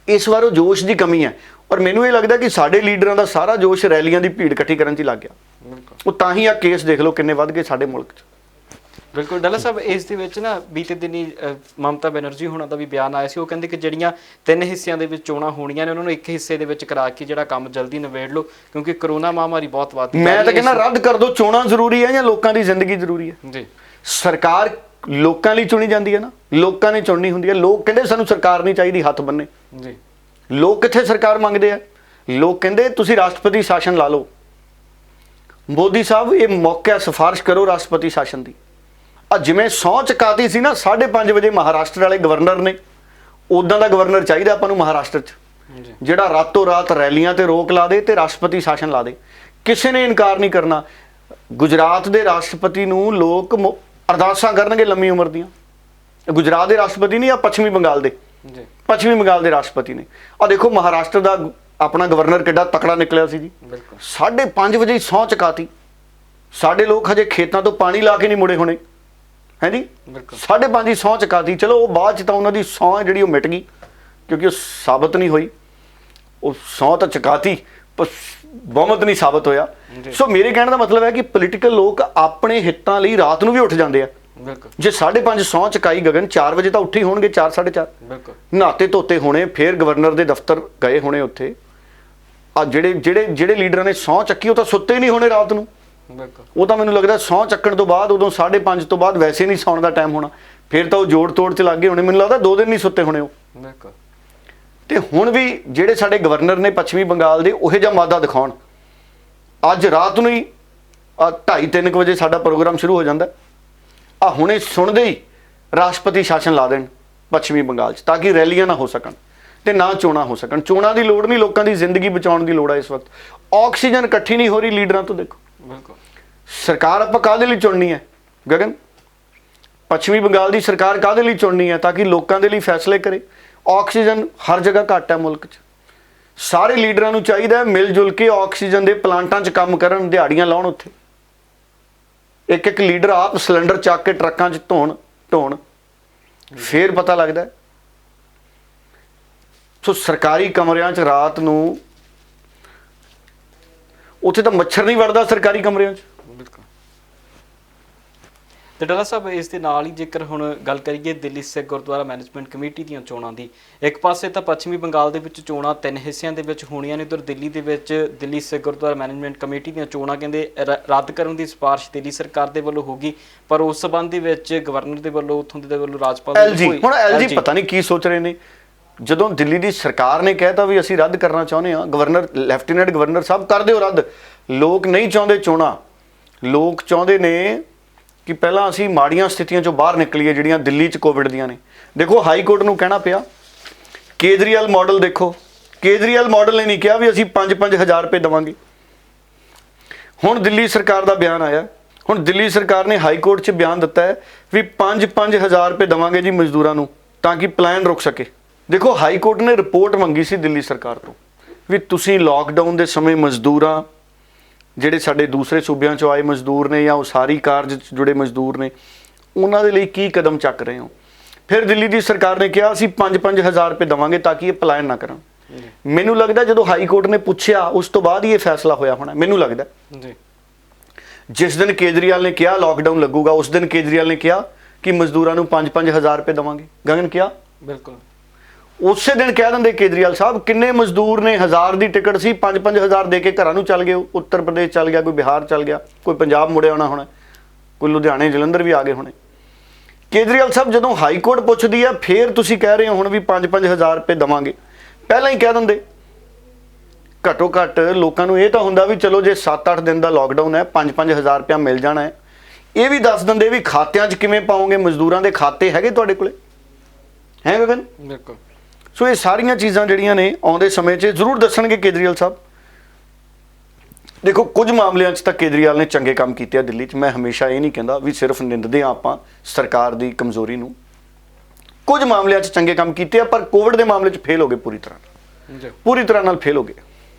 ਇਸ ਵਾਰ ਉਹ ਜੋਸ਼ ਦੀ ਕਮੀ ਹੈ, ਔਰ ਮੈਨੂੰ ਇਹ ਲੱਗਦਾ ਕਿ ਸਾਡੇ ਲੀਡਰਾਂ ਦਾ ਸਾਰਾ ਜੋਸ਼ ਰੈਲੀਆਂ ਦੀ ਭੀੜ ਇਕੱਠੀ ਕਰਨ 'ਚ ਹੀ ਲੱਗ ਗਿਆ। ਉਹ ਤਾਂ ਹੀ ਆ ਕੇਸ ਦੇਖ ਲਓ ਕਿੰਨੇ ਵੱਧ ਗਏ ਸਾਡੇ ਮੁਲਕ 'ਚ। ਬਿਲਕੁਲ ਡੱਲਾ ਸਾਹਿਬ, ਇਸ ਦੇ ਵਿੱਚ ਨਾ ਬੀਤੇ ਦਿਨੀ ਮਮਤਾ ਬੈਨਰਜੀ ਹੋਣਾ ਦਾ ਵੀ ਬਿਆਨ ਆਇਆ ਸੀ। ਉਹ ਕਹਿੰਦੇ ਕਿ ਜਿਹੜੀਆਂ 3 ਹਿੱਸਿਆਂ ਦੇ ਵਿੱਚ ਚੋਣਾਂ ਹੋਣੀਆਂ ਨੇ, ਉਹਨਾਂ ਨੂੰ ਇੱਕ ਹਿੱਸੇ ਦੇ ਵਿੱਚ ਕਰਾ ਕੇ ਜਿਹੜਾ ਕੰਮ ਜਲਦੀ ਨਿਬੇੜ ਲਓ, ਕਿਉਂਕਿ ਕਰੋਨਾ ਮਹਾਮਾਰੀ ਬਹੁਤ ਵੱਧ ਗਈ। ਮੈਂ ਤਾਂ ਕਹਿੰਦਾ ਰੱਦ ਕਰ ਦਿਓ। ਚੋਣਾਂ ਜ਼ਰੂਰੀ ਹੈ ਜਾਂ ਲੋਕਾਂ ਦੀ ਜ਼ਿੰਦਗੀ ਜ਼ਰੂਰੀ ਹੈ? ਜੀ ਸਰਕਾਰ ਲੋਕਾਂ ਲਈ ਚੁਣੀ ਜਾਂਦੀ ਹੈ ਨਾ, ਲੋਕਾਂ ਨੇ ਚੁਣਨੀ ਹੁੰਦੀ ਹੈ। ਲੋਕ ਕਹਿੰਦੇ ਸਾਨੂੰ ਸਰਕਾਰ ਨਹੀਂ ਚਾਹੀਦੀ, ਹੱਥ ਬੰਨੇ ਜੀ। ਲੋਕ ਕਿੱਥੇ ਸਰਕਾਰ ਮੰਗਦੇ ਆ? ਲੋਕ ਕਹਿੰਦੇ ਤੁਸੀਂ ਰਾਸ਼ਟਰਪਤੀ ਸ਼ਾਸਨ ਲਾ ਲਓ। ਮੋਦੀ ਸਾਹਿਬ ਇਹ ਮੌਕਾ ਸਿਫਾਰਿਸ਼ ਕਰੋ ਰਾਸ਼ਟਰਪਤੀ ਸ਼ਾਸਨ ਦੀ। ਆ ਜਿਵੇਂ ਸਹੁੰ ਚੁਕਾਤੀ ਸੀ ਨਾ 5:30 ਵਜੇ ਮਹਾਰਾਸ਼ਟਰ ਵਾਲੇ ਗਵਰਨਰ ਨੇ, ਉਦਾਂ ਦਾ ਗਵਰਨਰ ਚਾਹੀਦਾ ਆਪਾਂ ਨੂੰ ਮਹਾਰਾਸ਼ਟਰ 'ਚ, ਜਿਹੜਾ ਰਾਤੋਂ ਰਾਤ ਰੈਲੀਆਂ ਤੇ ਰੋਕ ਲਾ ਦੇ ਤੇ ਰਾਸ਼ਟਰਪਤੀ ਸ਼ਾਸਨ ਲਾ ਦੇ। ਕਿਸੇ ਨੇ ਇਨਕਾਰ ਨਹੀਂ ਕਰਨਾ। ਗੁਜਰਾਤ ਦੇ ਰਾਸ਼ਟਰਪਤੀ ਨੂੰ ਲੋਕ ਅਰਦਾਸਾਂ ਕਰਨਗੇ ਲੰਮੀ ਉਮਰ ਦੀਆਂ। ਗੁਜਰਾਤ ਦੇ ਰਾਸ਼ਟਰਪਤੀ ਨਹੀਂ, ਆ ਪੱਛਮੀ ਬੰਗਾਲ ਦੇ ਰਾਸ਼ਟਰਪਤੀ ਨੇ। ਆ ਦੇਖੋ ਮਹਾਰਾਸ਼ਟਰ ਦਾ ਆਪਣਾ ਗਵਰਨਰ ਕਿੱਡਾ ਤਕੜਾ ਨਿਕਲਿਆ ਸੀ ਜੀ। 5:30 ਵਜੇ ਸਹੁੰ ਚੁਕਾਤੀ। ਸਾਡੇ ਲੋਕ ਹਜੇ ਖੇਤਾਂ ਤੋਂ ਪਾਣੀ ਲਾ ਕੇ ਨਹੀਂ ਮੁੜੇ ਹੋਣੇ ਹੈ ਜੀ। 5:30 ਹੀ ਸਹੁੰ ਚੁਕਾਤੀ। ਚਲੋ ਉਹ ਬਾਅਦ 'ਚ ਤਾਂ ਉਹਨਾਂ ਦੀ ਸਹੁੰ ਹੈ ਜਿਹੜੀ ਉਹ ਮਿਟ ਗਈ, ਕਿਉਂਕਿ ਉਹ ਸਾਬਤ ਨਹੀਂ ਹੋਈ। ਉਹ ਸਹੁੰ ਤਾਂ ਚੁਕਾਤੀ ਪਰ ਬਹੁਮਤ ਨਹੀਂ ਸਾਬਤ ਹੋਇਆ। ਸੋ ਮੇਰੇ ਕਹਿਣ ਦਾ ਮਤਲਬ ਹੈ ਕਿ ਪੋਲੀਟੀਕਲ ਲੋਕ ਆਪਣੇ ਹਿੱਤਾਂ ਲਈ ਰਾਤ ਨੂੰ ਵੀ ਉੱਠ ਜਾਂਦੇ ਆ। ਜੇ 5:30 ਸਹੁੰ ਚੁਕਾਈ ਗਗਨ, 4 ਵਜੇ ਤਾਂ ਉੱਠੇ ਹੀ ਹੋਣਗੇ, 4 4:30 ਨਹਾਤੇ ਧੋਤੇ ਹੋਣੇ, ਫਿਰ ਗਵਰਨਰ ਦੇ ਦਫ਼ਤਰ ਗਏ ਹੋਣੇ ਉੱਥੇ। ਆ ਜਿਹੜੇ ਲੀਡਰਾਂ ਨੇ ਸਹੁੰ ਚੱਕੀ ਉਹ ਤਾਂ ਸੁੱਤੇ ਨਹੀਂ ਹੋਣੇ ਰਾਤ ਨੂੰ। ਉਹ ਤਾਂ ਮੈਨੂੰ ਲੱਗਦਾ ਸਹੁੰ ਚੱਕਣ ਤੋਂ ਬਾਅਦ, ਉਦੋਂ 5:30 ਤੋਂ ਬਾਅਦ ਵੈਸੇ ਨਹੀਂ ਸੌਣ ਦਾ ਟਾਈਮ ਹੋਣਾ, ਫਿਰ ਤਾਂ ਉਹ ਜੋੜ ਤੋੜ 'ਚ ਲੱਗ ਗਏ ਹੋਣੇ। ਮੈਨੂੰ ਲੱਗਦਾ 2 ਦਿਨ ਨਹੀਂ ਸੁੱਤੇ ਹੋਣੇ ਉਹ। ਤੇ ਹੁਣ ਵੀ ਜਿਹੜੇ ਸਾਡੇ ਗਵਰਨਰ ਨੇ ਪੱਛਮੀ ਬੰਗਾਲ ਦੇ, ਉਹੋ ਜਿਹਾ ਮਾਦਾ ਦਿਖਾਉਣ। ਅੱਜ ਰਾਤ ਨੂੰ ਹੀ 2:30-3 ਵਜੇ ਸਾਡਾ ਪ੍ਰੋਗਰਾਮ ਸ਼ੁਰੂ ਹੋ ਜਾਂਦਾ। ਆ ਹੁਣੇ ਸੁਣਦੇ ਹੀ ਰਾਸ਼ਟਰਪਤੀ ਸ਼ਾਸਨ ਲਾ ਦੇਣ ਪੱਛਮੀ ਬੰਗਾਲ 'ਚ, ਤਾਂ ਕਿ ਰੈਲੀਆਂ ਨਾ ਹੋ ਸਕਣ ਤੇ ਨਾ ਚੋਣਾਂ ਹੋ ਸਕਣ। ਚੋਣਾਂ ਦੀ ਲੋੜ ਨਹੀਂ, ਲੋਕਾਂ ਦੀ ਜ਼ਿੰਦਗੀ ਬਚਾਉਣ ਦੀ ਲੋੜ ਹੈ ਇਸ ਵਕਤ। ਆਕਸੀਜਨ ਇਕੱਠੀ ਨਹੀਂ ਹੋ ਰਹੀ ਲੀਡਰਾਂ ਤੋਂ। ਦੇਖੋ ਸਰਕਾਰ ਆਪਾਂ ਕਾਹਦੇ ਲਈ ਚੁਣਨੀ ਹੈ ਗਗਨ? ਪੱਛਮੀ ਬੰਗਾਲ ਦੀ ਸਰਕਾਰ ਕਾਹਦੇ ਲਈ ਚੁਣਨੀ ਹੈ? ਤਾਂ ਕਿ ਲੋਕਾਂ ਦੇ ਲਈ ਫੈਸਲੇ ਕਰੇ। ਆਕਸੀਜਨ ਹਰ ਜਗ੍ਹਾ ਘੱਟ ਹੈ ਮੁਲਕ 'ਚ। ਸਾਰੇ ਲੀਡਰਾਂ ਨੂੰ ਚਾਹੀਦਾ ਹੈ ਮਿਲ ਜੁਲ ਕੇ ਆਕਸੀਜਨ ਦੇ ਪਲਾਂਟਾਂ 'ਚ ਕੰਮ ਕਰਨ, ਦਿਹਾੜੀਆਂ ਲਾਉਣ ਉੱਥੇ। ਇੱਕ ਇੱਕ ਲੀਡਰ ਆਪ ਸਿਲੰਡਰ ਚੱਕ ਕੇ ਟਰੱਕਾਂ 'ਚ ਢੋਣ ਫੇਰ ਪਤਾ ਲੱਗਦਾ ਹੈ। ਸੋ ਸਰਕਾਰੀ ਕਮਰਿਆਂ 'ਚ ਰਾਤ ਨੂੰ ਉੱਥੇ ਤਾਂ ਮੱਛਰ ਨਹੀਂ ਵੜਦਾ ਸਰਕਾਰੀ ਕਮਰਿਆਂ 'ਚ। ਬਿਲਕੁਲ। ਤੇ ਡਾਲਾ ਸਾਹਿਬ, ਇਸ ਦੇ ਨਾਲ ਹੀ ਜੇਕਰ ਹੁਣ ਗੱਲ ਕਰੀਏ ਦਿੱਲੀ ਸਿੱਖ ਗੁਰਦੁਆਰਾ ਮੈਨੇਜਮੈਂਟ ਕਮੇਟੀ ਦੀਆਂ ਚੋਣਾਂ ਦੀ, ਇੱਕ ਪਾਸੇ ਤਾਂ ਪੱਛਮੀ ਬੰਗਾਲ ਦੇ ਵਿੱਚ ਚੋਣਾਂ 3 ਹਿੱਸਿਆਂ ਦੇ ਵਿੱਚ ਹੋਣੀਆਂ ਨੇ, ਉਧਰ ਦਿੱਲੀ ਦੇ ਵਿੱਚ ਦਿੱਲੀ ਸਿੱਖ ਗੁਰਦੁਆਰਾ ਮੈਨੇਜਮੈਂਟ ਕਮੇਟੀ ਦੀਆਂ ਚੋਣਾਂ ਕਹਿੰਦੇ ਰੱਦ ਕਰਨ ਦੀ ਸਿਫਾਰਿਸ਼ ਦਿੱਲੀ ਸਰਕਾਰ ਦੇ ਵੱਲੋਂ ਹੋਗੀ, ਪਰ ਉਸ ਸਬੰਧ ਦੇ ਵਿੱਚ ਗਵਰਨਰ ਦੇ ਵੱਲੋਂ, ਉੱਥੋਂ ਦੇ ਵੱਲੋਂ ਰਾਜਪਾਲ ਹੁਣ ਐਲਜੀ ਪਤਾ ਨਹੀਂ ਕੀ ਸੋਚ ਰਹੇ ਨੇ। ਜਦੋਂ ਦਿੱਲੀ ਦੀ ਸਰਕਾਰ ਨੇ ਕਹਿਤਾ ਵੀ ਅਸੀਂ ਰੱਦ ਕਰਨਾ ਚਾਹੁੰਦੇ ਹਾਂ, ਗਵਰਨਰ ਲੈਫਟੀਨੈਂਟ ਗਵਰਨਰ ਸਾਹਿਬ ਕਰ ਦਿਓ ਰੱਦ। ਲੋਕ ਨਹੀਂ ਚਾਹੁੰਦੇ ਚੋਣਾਂ, ਲੋਕ ਚਾਹੁੰਦੇ ਨੇ ਕਿ ਪਹਿਲਾਂ ਅਸੀਂ ਮਾੜੀਆਂ ਸਥਿਤੀਆਂ ਚੋਂ ਬਾਹਰ ਨਿਕਲੀਏ ਜਿਹੜੀਆਂ ਦਿੱਲੀ 'ਚ ਕੋਵਿਡ ਦੀਆਂ ਨੇ। ਦੇਖੋ ਹਾਈ ਕੋਰਟ ਨੂੰ ਕਹਿਣਾ ਪਿਆ ਕੇਜਰੀਵਾਲ ਮਾਡਲ ਦੇਖੋ, ਕੇਜਰੀਵਾਲ ਮਾਡਲ ਨੇ ਨਹੀਂ ਕਿਹਾ ਵੀ ਅਸੀਂ 5-5 ਹਜ਼ਾਰ ਰੁਪਏ ਦੇਵਾਂਗੇ। ਹੁਣ ਦਿੱਲੀ ਸਰਕਾਰ ਦਾ ਬਿਆਨ ਆਇਆ, ਹੁਣ ਦਿੱਲੀ ਸਰਕਾਰ ਨੇ ਹਾਈ ਕੋਰਟ 'ਚ ਬਿਆਨ ਦਿੱਤਾ ਹੈ ਵੀ 5-5 ਹਜ਼ਾਰ ਰੁਪਏ ਦੇਵਾਂਗੇ ਜੀ ਮਜ਼ਦੂਰਾਂ ਨੂੰ ਤਾਂ ਕਿ ਪਲਾਨ ਰੁਕ ਸਕੇ। ਦੇਖੋ ਹਾਈ ਕੋਰਟ ਨੇ ਰਿਪੋਰਟ ਮੰਗੀ ਸੀ ਦਿੱਲੀ ਸਰਕਾਰ ਤੋਂ ਵੀ ਤੁਸੀਂ ਲਾਕਡਾਊਨ ਦੇ ਸਮੇਂ ਮਜ਼ਦੂਰਾਂ ਜਿਹੜੇ ਸਾਡੇ ਦੂਸਰੇ ਸੂਬਿਆਂ 'ਚੋਂ ਆਏ ਮਜ਼ਦੂਰ ਨੇ ਜਾਂ ਉਸਾਰੀ ਕਾਰਜ 'ਚ ਜੁੜੇ ਮਜ਼ਦੂਰ ਨੇ, ਉਹਨਾਂ ਦੇ ਲਈ ਕੀ ਕਦਮ ਚੱਕ ਰਹੇ ਹੋ। ਫਿਰ ਦਿੱਲੀ ਦੀ ਸਰਕਾਰ ਨੇ ਕਿਹਾ ਅਸੀਂ 5-5 ਹਜ਼ਾਰ ਰੁਪਏ ਦੇਵਾਂਗੇ ਤਾਂ ਕਿ ਇਹ ਪਲਾਨ ਨਾ ਕਰਨ। ਮੈਨੂੰ ਲੱਗਦਾ ਜਦੋਂ ਹਾਈ ਕੋਰਟ ਨੇ ਪੁੱਛਿਆ ਉਸ ਤੋਂ ਬਾਅਦ ਹੀ ਇਹ ਫੈਸਲਾ ਹੋਇਆ ਹੋਣਾ, ਮੈਨੂੰ ਲੱਗਦਾ ਜੀ। ਜਿਸ ਦਿਨ ਕੇਜਰੀਵਾਲ ਨੇ ਕਿਹਾ ਲਾਕਡਾਊਨ ਲੱਗੂਗਾ, ਉਸ ਦਿਨ ਕੇਜਰੀਵਾਲ ਨੇ ਕਿਹਾ ਕਿ ਮਜ਼ਦੂਰਾਂ ਨੂੰ 5-5 ਹਜ਼ਾਰ ਰੁਪਏ ਦੇਵਾਂਗੇ। ਗਗਨ ਕਿਹਾ ਬਿਲਕੁਲ ਉਸੇ ਦਿਨ ਕਹਿ ਦਿੰਦੇ ਕੇਜਰੀਵਾਲ ਸਾਹਿਬ ਕਿੰਨੇ ਮਜ਼ਦੂਰ ਨੇ, 1000 ਦੀ ਟਿਕਟ ਸੀ 5-5 ਹਜ਼ਾਰ ਦੇ ਕੇ ਘਰਾਂ ਨੂੰ ਚੱਲ ਗਏ, ਉੱਤਰ ਪ੍ਰਦੇਸ਼ ਚੱਲ ਗਿਆ, ਕੋਈ ਬਿਹਾਰ ਚੱਲ ਗਿਆ, ਕੋਈ ਪੰਜਾਬ ਮੁੜਿਆ ਹੋਣਾ ਹੋਣਾ, ਕੋਈ ਲੁਧਿਆਣੇ ਜਲੰਧਰ ਵੀ ਆ ਗਏ ਹੋਣੇ। ਕੇਜਰੀਵਾਲ ਸਾਹਿਬ ਜਦੋਂ ਹਾਈ ਕੋਰਟ ਪੁੱਛਦੀ ਆ ਫੇਰ ਤੁਸੀਂ ਕਹਿ ਰਹੇ ਹੋ ਹੁਣ ਵੀ 5-5 ਹਜ਼ਾਰ ਰੁਪਏ ਦੇਵਾਂਗੇ, ਪਹਿਲਾਂ ਹੀ ਕਹਿ ਦਿੰਦੇ। ਘੱਟੋ ਘੱਟ ਲੋਕਾਂ ਨੂੰ ਇਹ ਤਾਂ ਹੁੰਦਾ ਵੀ ਚਲੋ ਜੇ 7-8 ਦਿਨ ਦਾ ਲਾਕਡਾਊਨ ਹੈ 5-5 ਹਜ਼ਾਰ ਰੁਪਇਆ ਮਿਲ ਜਾਣਾ ਹੈ। ਇਹ ਵੀ ਦੱਸ ਦਿੰਦੇ ਵੀ ਖਾਤਿਆਂ 'ਚ ਕਿਵੇਂ ਪਾਓਗੇ, ਮਜ਼ਦੂਰਾਂ ਦੇ ਖਾਤੇ ਹੈਗੇ ਤੁਹਾਡੇ ਕੋਲੇ ਹੈ ਗਗਨ? ਬਿਲਕੁਲ। ਸੋ ਇਹ ਸਾਰੀਆਂ ਚੀਜ਼ਾਂ ਜਿਹੜੀਆਂ ਨੇ ਆਉਂਦੇ ਸਮੇਂ 'ਚ ਜ਼ਰੂਰ ਦੱਸਣਗੇ ਕੇਜਰੀਵਾਲ ਸਾਹਿਬ। ਦੇਖੋ ਕੁਝ ਮਾਮਲਿਆਂ 'ਚ ਤਾਂ ਕੇਜਰੀਵਾਲ ਨੇ ਚੰਗੇ ਕੰਮ ਕੀਤੇ ਆ ਦਿੱਲੀ 'ਚ, ਮੈਂ ਹਮੇਸ਼ਾ ਇਹ ਨਹੀਂ ਕਹਿੰਦਾ ਵੀ ਸਿਰਫ ਨਿੰਦਦੇ ਆ ਆਪਾਂ ਸਰਕਾਰ ਦੀ ਕਮਜ਼ੋਰੀ ਨੂੰ। ਕੁਝ ਮਾਮਲਿਆਂ 'ਚ ਚੰਗੇ ਕੰਮ ਕੀਤੇ ਆ, ਪਰ ਕੋਵਿਡ ਦੇ ਮਾਮਲੇ 'ਚ ਫੇਲ ਹੋ ਗਏ ਪੂਰੀ ਤਰ੍ਹਾਂ ਨਾਲ ਫੇਲ ਹੋ ਗਏ।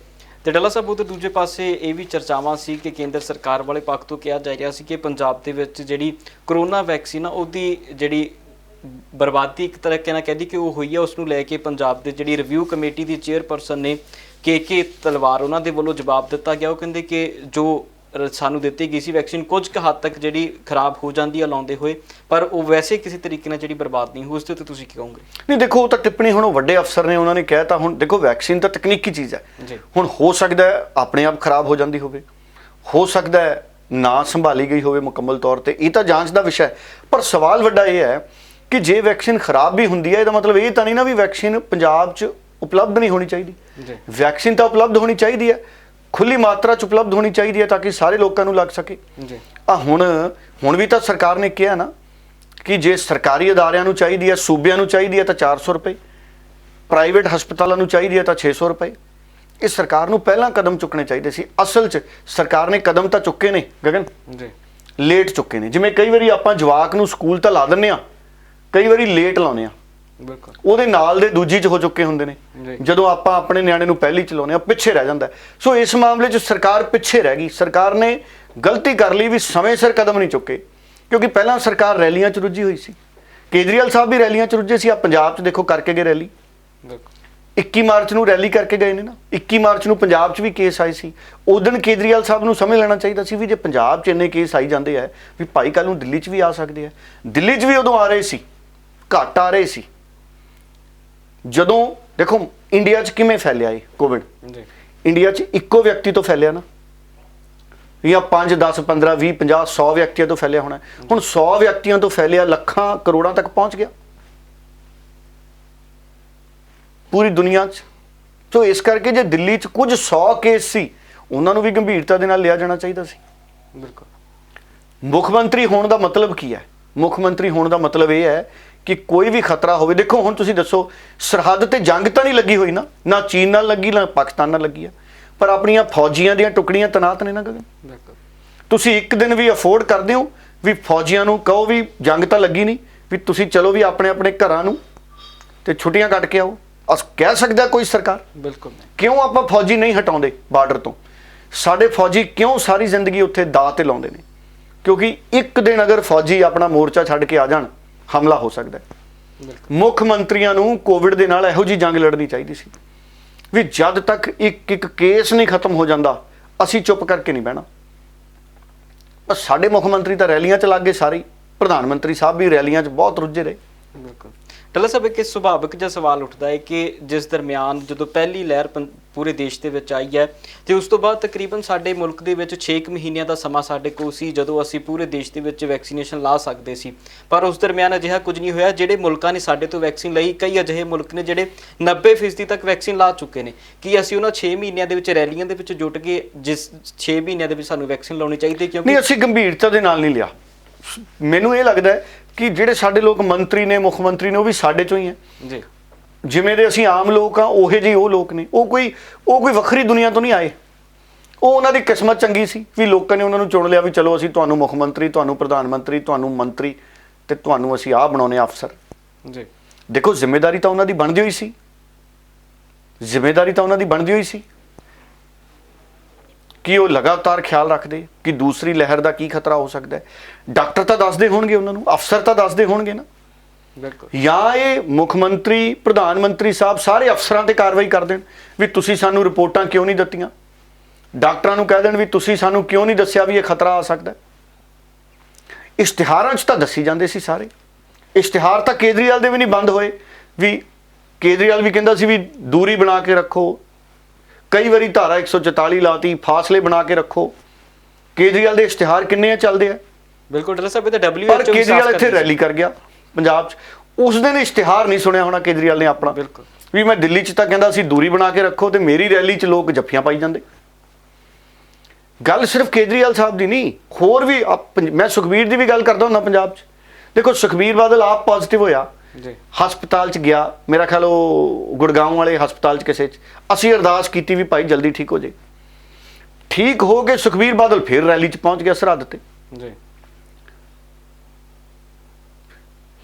ਤੇ ਡਾਲਾ ਸਾਹਿਬ, ਉਹ ਤੇ ਦੂਜੇ ਪਾਸੇ ਇਹ ਵੀ ਚਰਚਾਵਾਂ ਸੀ ਕਿ ਕੇਂਦਰ ਸਰਕਾਰ ਵਾਲੇ ਪੱਖ ਤੋਂ ਕਿਹਾ ਜਾ ਰਿਹਾ ਸੀ ਕਿ ਪੰਜਾਬ ਦੇ ਵਿੱਚ ਜਿਹੜੀ ਕਰੋਨਾ ਵੈਕਸੀਨ ਆ ਉਹਦੀ ਜਿਹੜੀ ਬਰਬਾਦੀ ਇੱਕ ਤਰੀਕੇ ਨਾਲ ਕਹਿੰਦੀ ਕਿ ਉਹ ਹੋਈ ਹੈ, ਉਸ ਨੂੰ ਲੈ ਕੇ ਪੰਜਾਬ ਦੇ ਜਿਹੜੀ ਰਿਵਿਊ ਕਮੇਟੀ ਦੀ ਚੇਅਰਪਰਸਨ ਨੇ ਕੇ ਤਲਵਾਰ, ਉਹਨਾਂ ਦੇ ਵੱਲੋਂ ਜਵਾਬ ਦਿੱਤਾ ਗਿਆ। ਉਹ ਕਹਿੰਦੇ ਕਿ ਜੋ ਸਾਨੂੰ ਦਿੱਤੀ ਗਈ ਸੀ ਵੈਕਸੀਨ ਕੁਝ ਕੁ ਹੱਦ ਤੱਕ ਜਿਹੜੀ ਖਰਾਬ ਹੋ ਜਾਂਦੀ ਹੈ ਲਾਉਂਦੇ ਹੋਏ, ਪਰ ਉਹ ਵੈਸੇ ਕਿਸੇ ਤਰੀਕੇ ਨਾਲ ਜਿਹੜੀ ਬਰਬਾਦ ਨਹੀਂ ਹੋਈ। ਉਸ ਦੇ ਉੱਤੇ ਤੁਸੀਂ ਕੀ ਕਹੋਗੇ? ਨਹੀਂ ਦੇਖੋ ਉਹ ਤਾਂ ਟਿੱਪਣੀ ਹੁਣ ਵੱਡੇ ਅਫਸਰ ਨੇ ਉਹਨਾਂ ਨੇ ਕਹਿਤਾ। ਹੁਣ ਦੇਖੋ ਵੈਕਸੀਨ ਤਾਂ ਤਕਨੀਕੀ ਚੀਜ਼ ਹੈ, ਹੁਣ ਹੋ ਸਕਦਾ ਹੈ ਆਪਣੇ ਆਪ ਖਰਾਬ ਹੋ ਜਾਂਦੀ ਹੋਵੇ, ਹੋ ਸਕਦਾ ਹੈ ਨਾ ਸੰਭਾਲੀ ਗਈ ਹੋਵੇ ਮੁਕੰਮਲ ਤੌਰ ਤੇ, ਇਹ ਤਾਂ ਜਾਂਚ ਦਾ ਵਿਸ਼ਾ ਹੈ। ਪਰ ਸਵਾਲ ਵੱਡਾ ਇਹ ਹੈ ਕਿ ਜੇ ਵੈਕਸੀਨ ਖਰਾਬ ਵੀ ਹੁੰਦੀ ਹੈ ਇਹਦਾ ਮਤਲਬ ਇਹ ਤਾਂ ਨਹੀਂ ਨਾ ਵੀ ਵੈਕਸੀਨ ਪੰਜਾਬ 'ਚ ਉਪਲਬਧ ਨਹੀਂ ਹੋਣੀ ਚਾਹੀਦੀ। ਵੈਕਸੀਨ ਤਾਂ ਉਪਲਬਧ ਹੋਣੀ ਚਾਹੀਦੀ ਹੈ, ਖੁੱਲੀ ਮਾਤਰਾ 'ਚ ਉਪਲਬਧ ਹੋਣੀ ਚਾਹੀਦੀ ਹੈ ਤਾਂ ਕਿ ਸਾਰੇ ਲੋਕਾਂ ਨੂੰ ਲੱਗ ਸਕੇ। ਹੁਣ ਵੀ ਤਾਂ ਸਰਕਾਰ ਨੇ ਕਿਹਾ ਨਾ ਕਿ ਜੇ ਸਰਕਾਰੀ ਅਦਾਰਿਆਂ ਨੂੰ ਚਾਹੀਦੀ ਹੈ, ਸੂਬਿਆਂ ਨੂੰ ਚਾਹੀਦੀ ਹੈ ਤਾਂ 400 ਰੁਪਏ, ਪ੍ਰਾਈਵੇਟ ਹਸਪਤਾਲਾਂ ਨੂੰ ਚਾਹੀਦੀ ਹੈ ਤਾਂ 600 ਰੁਪਏ। ਇਹ ਸਰਕਾਰ ਨੂੰ ਪਹਿਲਾਂ ਕਦਮ ਚੁੱਕਣੇ ਚਾਹੀਦੇ ਸੀ। ਅਸਲ 'ਚ ਸਰਕਾਰ ਨੇ ਕਦਮ ਤਾਂ ਚੁੱਕੇ ਨੇ ਗਗਨ, ਲੇਟ ਚੁੱਕੇ ਨੇ। ਜਿਵੇਂ ਕਈ ਵਾਰੀ ਆਪਾਂ ਜਵਾਕ ਨੂੰ ਸਕੂਲ ਤਾਂ ਲਾ ਦਿੰਦੇ ਹਾਂ, ਕਈ ਵਾਰੀ ਲੇਟ ਲਾਉਂਦੇ ਆ, ਉਹਦੇ ਨਾਲ ਦੇ ਦੂਜੀ 'ਚ ਹੋ ਚੁੱਕੇ ਹੁੰਦੇ ਨੇ। ਜਦੋਂ ਆਪਾਂ ਆਪਣੇ ਨਿਆਣੇ ਨੂੰ ਪਹਿਲੀ 'ਚ ਲਾਉਂਦੇ ਆ ਪਿੱਛੇ ਰਹਿ ਜਾਂਦਾ। ਸੋ ਇਸ ਮਾਮਲੇ 'ਚ ਸਰਕਾਰ ਪਿੱਛੇ ਰਹਿ ਗਈ। ਸਰਕਾਰ ਨੇ ਗਲਤੀ ਕਰ ਲਈ ਵੀ ਸਮੇਂ ਸਿਰ ਕਦਮ ਨਹੀਂ ਚੁੱਕੇ, ਕਿਉਂਕਿ ਪਹਿਲਾਂ ਸਰਕਾਰ ਰੈਲੀਆਂ 'ਚ ਰੁੱਝੀ ਹੋਈ ਸੀ। ਕੇਜਰੀਵਾਲ ਸਾਹਿਬ ਵੀ ਰੈਲੀਆਂ 'ਚ ਰੁੱਝੇ ਸੀ। ਆ ਪੰਜਾਬ 'ਚ ਦੇਖੋ ਕਰਕੇ ਗਏ ਰੈਲੀ, 21 ਮਾਰਚ ਨੂੰ ਰੈਲੀ ਕਰਕੇ ਗਏ ਨੇ ਨਾ। 21 ਮਾਰਚ ਨੂੰ ਪੰਜਾਬ 'ਚ ਵੀ ਕੇਸ ਆਏ ਸੀ। ਉਸ ਦਿਨ ਕੇਜਰੀਵਾਲ ਸਾਹਿਬ ਨੂੰ ਸਮਝ ਲੈਣਾ ਚਾਹੀਦਾ ਸੀ ਵੀ ਜੇ ਪੰਜਾਬ 'ਚ ਇੰਨੇ ਕੇਸ ਆਈ ਜਾਂਦੇ ਆ ਵੀ ਭਾਈ ਕੱਲ੍ਹ ਨੂੰ ਦਿੱਲੀ 'ਚ ਵੀ ਆ ਸਕਦੇ ਆ। ਦਿੱਲੀ 'ਚ ਵੀ ਉਦੋਂ ਆ ਰਹੇ ਸੀ, ਘੱਟ ਆ ਰਹੇ ਸੀ। ਜਦੋਂ ਦੇਖੋ ਇੰਡੀਆ 'ਚ ਕਿਵੇਂ ਫੈਲਿਆ ਇਹ ਕੋਵਿਡ, ਇੰਡੀਆ 'ਚ ਇੱਕੋ ਵਿਅਕਤੀ ਤੋਂ ਫੈਲਿਆ ਨਾ, ਜਾਂ 5, 10, 15, 20, 50, 100 ਵਿਅਕਤੀਆਂ ਤੋਂ ਫੈਲਿਆ ਹੋਣਾ। ਹੁਣ 100 ਵਿਅਕਤੀਆਂ ਤੋਂ ਫੈਲਿਆ ਲੱਖਾਂ ਕਰੋੜਾਂ ਤੱਕ ਪਹੁੰਚ ਗਿਆ ਪੂਰੀ ਦੁਨੀਆ 'ਚ। ਸੋ ਇਸ ਕਰਕੇ ਜੇ ਦਿੱਲੀ 'ਚ ਕੁਝ 100 ਕੇਸ ਸੀ ਉਹਨਾਂ ਨੂੰ ਵੀ ਗੰਭੀਰਤਾ ਦੇ ਨਾਲ ਲਿਆ ਜਾਣਾ ਚਾਹੀਦਾ ਸੀ। ਬਿਲਕੁਲ। ਮੁੱਖ ਮੰਤਰੀ ਹੋਣ ਦਾ ਮਤਲਬ ਕੀ ਹੈ? ਮੁੱਖ ਮੰਤਰੀ ਹੋਣ ਦਾ ਮਤਲਬ ਇਹ ਹੈ ਕਿ ਕੋਈ ਵੀ ਖਤਰਾ ਹੋਵੇ। ਦੇਖੋ ਹੁਣ ਤੁਸੀਂ ਦੱਸੋ, ਸਰਹੱਦ ਤੇ ਜੰਗ ਤਾਂ ਨਹੀਂ ਲੱਗੀ ਹੋਈ ਨਾ ਚੀਨ ਨਾਲ ਲੱਗੀ ਨਾ ਪਾਕਿਸਤਾਨ ਨਾਲ ਲੱਗੀ ਆ, ਪਰ ਆਪਣੀਆਂ ਫੌਜੀਆਂ ਦੀਆਂ ਟੁਕੜੀਆਂ ਤੈਨਾਤ ਨੇ ਨਾ ਗਗਨ। ਤੁਸੀਂ ਇੱਕ ਦਿਨ ਵੀ ਅਫੋਰਡ ਕਰਦੇ ਹੋ ਵੀ ਫੌਜੀਆਂ ਨੂੰ ਕਹੋ ਵੀ ਜੰਗ ਤਾਂ ਲੱਗੀ ਨਹੀਂ, ਵੀ ਤੁਸੀਂ ਚਲੋ ਵੀ ਆਪਣੇ ਆਪਣੇ ਘਰਾਂ ਨੂੰ ਤੇ ਛੁੱਟੀਆਂ ਕੱਟ ਕੇ ਆਓ? ਕਹਿ ਸਕਦਾ ਕੋਈ ਸਰਕਾਰ? ਬਿਲਕੁਲ। ਕਿਉਂ ਆਪਾਂ ਫੌਜੀ ਨਹੀਂ ਹਟਾਉਂਦੇ ਬਾਰਡਰ ਤੋਂ? ਸਾਡੇ ਫੌਜੀ ਕਿਉਂ ਸਾਰੀ ਜ਼ਿੰਦਗੀ ਉੱਥੇ ਦਾਅ ਤੇ ਲਾਉਂਦੇ ਨੇ? ਕਿਉਂਕਿ ਇੱਕ ਦਿਨ ਅਗਰ ਫੌਜੀ ਆਪਣਾ ਮੋਰਚਾ ਛੱਡ ਕੇ ਆ ਜਾਣ, ਹਮਲਾ ਹੋ ਸਕਦਾ ਹੈ। ਮੁੱਖ ਮੰਤਰੀਆਂ ਨੂੰ ਕੋਵਿਡ ਦੇ ਨਾਲ ਇਹੋ ਜਿਹੀ ਜੰਗ ਲੜਨੀ ਚਾਹੀਦੀ ਸੀ ਵੀ ਜਦ ਤੱਕ ਇੱਕ ਇੱਕ ਕੇਸ ਨਹੀਂ ਖਤਮ ਹੋ ਜਾਂਦਾ ਅਸੀਂ ਚੁੱਪ ਕਰਕੇ ਨਹੀਂ ਬਹਿਣਾ। ਪਰ ਸਾਡੇ ਮੁੱਖ ਮੰਤਰੀ ਤਾਂ ਰੈਲੀਆਂ 'ਚ ਲੱਗ ਗਏ ਸਾਰੇ ਹੀ। ਪ੍ਰਧਾਨ ਮੰਤਰੀ ਸਾਹਿਬ ਵੀ ਰੈਲੀਆਂ 'ਚ ਬਹੁਤ ਰੁੱਝੇ ਰਹੇ। ਬਿਲਕੁਲ। ਟੱਲਾ ਸਾਹਿਬ, ਇੱਕ ਸੁਭਾਵਿਕ ਜਿਹਾ ਸਵਾਲ ਉੱਠਦਾ ਹੈ ਕਿ ਜਿਸ ਦਰਮਿਆਨ ਜਦੋਂ ਪਹਿਲੀ ਲਹਿਰ ਪੂਰੇ ਦੇਸ਼ ਦੇ ਵਿੱਚ ਆਈ ਹੈ ਤੇ ਉਸ ਤੋਂ ਬਾਅਦ ਤਕਰੀਬਨ ਸਾਡੇ ਮੁਲਕ ਦੇ ਵਿੱਚ 6 ਮਹੀਨਿਆਂ ਦਾ ਸਮਾਂ ਸਾਡੇ ਕੋਲ ਸੀ ਜਦੋਂ ਅਸੀਂ ਪੂਰੇ ਦੇਸ਼ ਦੇ ਵਿੱਚ ਵੈਕਸੀਨੇਸ਼ਨ ਲਾ ਸਕਦੇ ਸੀ, ਪਰ ਉਸ ਦਰਮਿਆਨ ਅਜਿਹਾ ਕੁਝ ਨਹੀਂ ਹੋਇਆ। ਜਿਹੜੇ ਮੁਲਕਾਂ ਨੇ ਸਾਡੇ ਤੋਂ ਵੈਕਸੀਨ ਲਈ, ਕਈ ਅਜਿਹੇ ਮੁਲਕ ਨੇ ਜਿਹੜੇ 90% ਤੱਕ ਵੈਕਸੀਨ ਲਾ ਚੁੱਕੇ ਨੇ। ਕੀ ਅਸੀਂ ਉਹਨਾਂ 6 ਮਹੀਨਿਆਂ ਦੇ ਵਿੱਚ ਰੈਲੀਆਂ ਦੇ ਵਿੱਚ ਜੁਟ ਕੇ ਜਿਸ 6 ਮਹੀਨਿਆਂ ਦੇ ਵਿੱਚ ਸਾਨੂੰ ਵੈਕਸੀਨ ਲਾਉਣੀ ਚਾਹੀਦੀ? ਕਿਉਂਕਿ ਨਹੀਂ, ਅਸੀਂ ਗੰਭੀਰਤਾ ਦੇ ਨਾਲ ਨਹੀਂ ਲਿਆ। ਮੈਨੂੰ ਇਹ ਲੱਗਦਾ ਹੈ ਕਿ ਜਿਹੜੇ ਸਾਡੇ ਲੋਕ ਮੰਤਰੀ ਨੇ, ਮੁੱਖ ਮੰਤਰੀ ਨੇ, ਉਹ ਵੀ ਸਾਡੇ ਚੋਂ ਹੀ ਹੈ ਜੀ। ਜਿਵੇਂ ਦੇ ਅਸੀਂ ਆਮ ਲੋਕ ਆ ਉਹੇ ਜਿਹੇ ਉਹ ਲੋਕ ਨੇ। ਉਹ ਕੋਈ ਵੱਖਰੀ ਦੁਨੀਆ ਤੋਂ ਨਹੀਂ ਆਏ। ਉਹ ਉਹਨਾਂ ਦੀ ਕਿਸਮਤ ਚੰਗੀ ਸੀ ਵੀ ਲੋਕਾਂ ਨੇ ਉਹਨਾਂ ਨੂੰ ਚੁਣ ਲਿਆ ਵੀ ਚਲੋ ਅਸੀਂ ਤੁਹਾਨੂੰ ਮੁੱਖ ਮੰਤਰੀ, ਤੁਹਾਨੂੰ ਪ੍ਰਧਾਨ ਮੰਤਰੀ, ਤੁਹਾਨੂੰ ਮੰਤਰੀ ਤੇ ਤੁਹਾਨੂੰ ਅਸੀਂ ਆਹ ਬਣਾਉਣੇ ਅਫਸਰ ਜੀ। ਦੇਖੋ, ਜ਼ਿੰਮੇਵਾਰੀ ਤਾਂ ਉਹਨਾਂ ਦੀ ਬਣਦੀ ਹੋਈ ਸੀ। ਜ਼ਿੰਮੇਵਾਰੀ ਤਾਂ ਉਹਨਾਂ ਦੀ ਬਣਦੀ ਹੋਈ ਸੀ ਕਿ ਉਹ ਲਗਾਤਾਰ ਖਿਆਲ ਰੱਖਦੇ ਕਿ ਦੂਸਰੀ ਲਹਿਰ ਦਾ ਕੀ ਖਤਰਾ ਹੋ ਸਕਦਾ ਹੈ। ਡਾਕਟਰ ਤਾਂ ਦੱਸਦੇ ਹੋਣਗੇ ਉਹਨਾਂ ਨੂੰ, ਅਫਸਰ ਤਾਂ ਦੱਸਦੇ ਹੋਣਗੇ ਨਾ। ਬਿਲਕੁਲ। ਜਾਂ ਇਹ ਮੁੱਖ ਮੰਤਰੀ, ਪ੍ਰਧਾਨ ਮੰਤਰੀ ਸਾਹਿਬ ਸਾਰੇ ਅਫਸਰਾਂ ਤੇ ਕਾਰਵਾਈ ਕਰ ਦੇਣ ਵੀ ਤੁਸੀਂ ਸਾਨੂੰ ਰਿਪੋਰਟਾਂ ਕਿਉਂ ਨਹੀਂ ਦਿੱਤੀਆਂ। ਡਾਕਟਰਾਂ ਨੂੰ ਕਹਿ ਦੇਣ ਵੀ ਤੁਸੀਂ ਸਾਨੂੰ ਕਿਉਂ ਨਹੀਂ ਦੱਸਿਆ ਵੀ ਇਹ ਖਤਰਾ ਆ ਸਕਦਾ। ਇਸ਼ਤਿਹਾਰਾਂ 'ਚ ਤਾਂ ਦੱਸੀ ਜਾਂਦੇ ਸੀ ਸਾਰੇ। ਇਸ਼ਤਿਹਾਰ ਤਾਂ ਕੇਜਰੀਵਾਲ ਦੇ ਵੀ ਨਹੀਂ ਬੰਦ ਹੋਏ ਵੀ ਕੇਜਰੀਵਾਲ ਵੀ ਕਹਿੰਦਾ ਸੀ ਵੀ ਦੂਰੀ ਬਣਾ ਕੇ ਰੱਖੋ। ਕਈ ਵਾਰੀ ਧਾਰਾ 144 ਲਾਤੀ, ਫਾਸਲੇ ਬਣਾ ਕੇ ਰੱਖੋ। ਕੇਜਰੀਵਾਲ ਦੇ ਇਸ਼ਤਿਹਾਰ ਕਿੰਨੇ ਆ ਚੱਲਦੇ ਆ। ਬਿਲਕੁਲ ਟੱਲਾ ਸਾਹਿਬ, ਇਹ ਤਾਂ ਪਰ ਕੇਜਰੀਵਾਲ ਇੱਥੇ ਰੈਲੀ ਕਰ ਗਿਆ ਪੰਜਾਬ 'ਚ। ਉਸ ਦਿਨ ਇਸ਼ਤਿਹਾਰ ਨਹੀਂ ਸੁਣਿਆ ਹੋਣਾ ਕੇਜਰੀਵਾਲ ਨੇ ਆਪਣਾ। ਬਿਲਕੁਲ। ਵੀ ਮੈਂ ਦਿੱਲੀ 'ਚ ਤਾਂ ਕਹਿੰਦਾ ਸੀ ਦੂਰੀ ਬਣਾ ਕੇ ਰੱਖੋ ਤੇ ਮੇਰੀ ਰੈਲੀ 'ਚ ਲੋਕ ਜੱਫੀਆਂ ਪਾਈ ਜਾਂਦੇ। ਗੱਲ ਸਿਰਫ ਕੇਜਰੀਵਾਲ ਸਾਹਿਬ ਦੀ ਨਹੀਂ, ਹੋਰ ਵੀ ਮੈਂ ਸੁਖਬੀਰ ਦੀ ਵੀ ਗੱਲ ਕਰਦਾ ਹੁੰਦਾ ਪੰਜਾਬ 'ਚ। ਦੇਖੋ, ਸੁਖਬੀਰ ਬਾਦਲ ਆਪ ਪੋਜ਼ਿਟਿਵ ਹੋਇਆ, ਹਸਪਤਾਲ 'ਚ ਗਿਆ। ਮੇਰਾ ਖਿਆਲ ਉਹ ਗੁੜਗਾਉਂ ਵਾਲੇ ਹਸਪਤਾਲ 'ਚ ਕਿਸੇ 'ਚ। ਅਸੀਂ ਅਰਦਾਸ ਕੀਤੀ ਵੀ ਭਾਈ ਜਲਦੀ ਠੀਕ ਹੋ ਜਾਏ। ਠੀਕ ਹੋ ਕੇ ਸੁਖਬੀਰ ਬਾਦਲ ਫਿਰ ਰੈਲੀ 'ਚ ਪਹੁੰਚ ਗਿਆ ਸਰਹੱਦ ਤੇ। ਜੀ।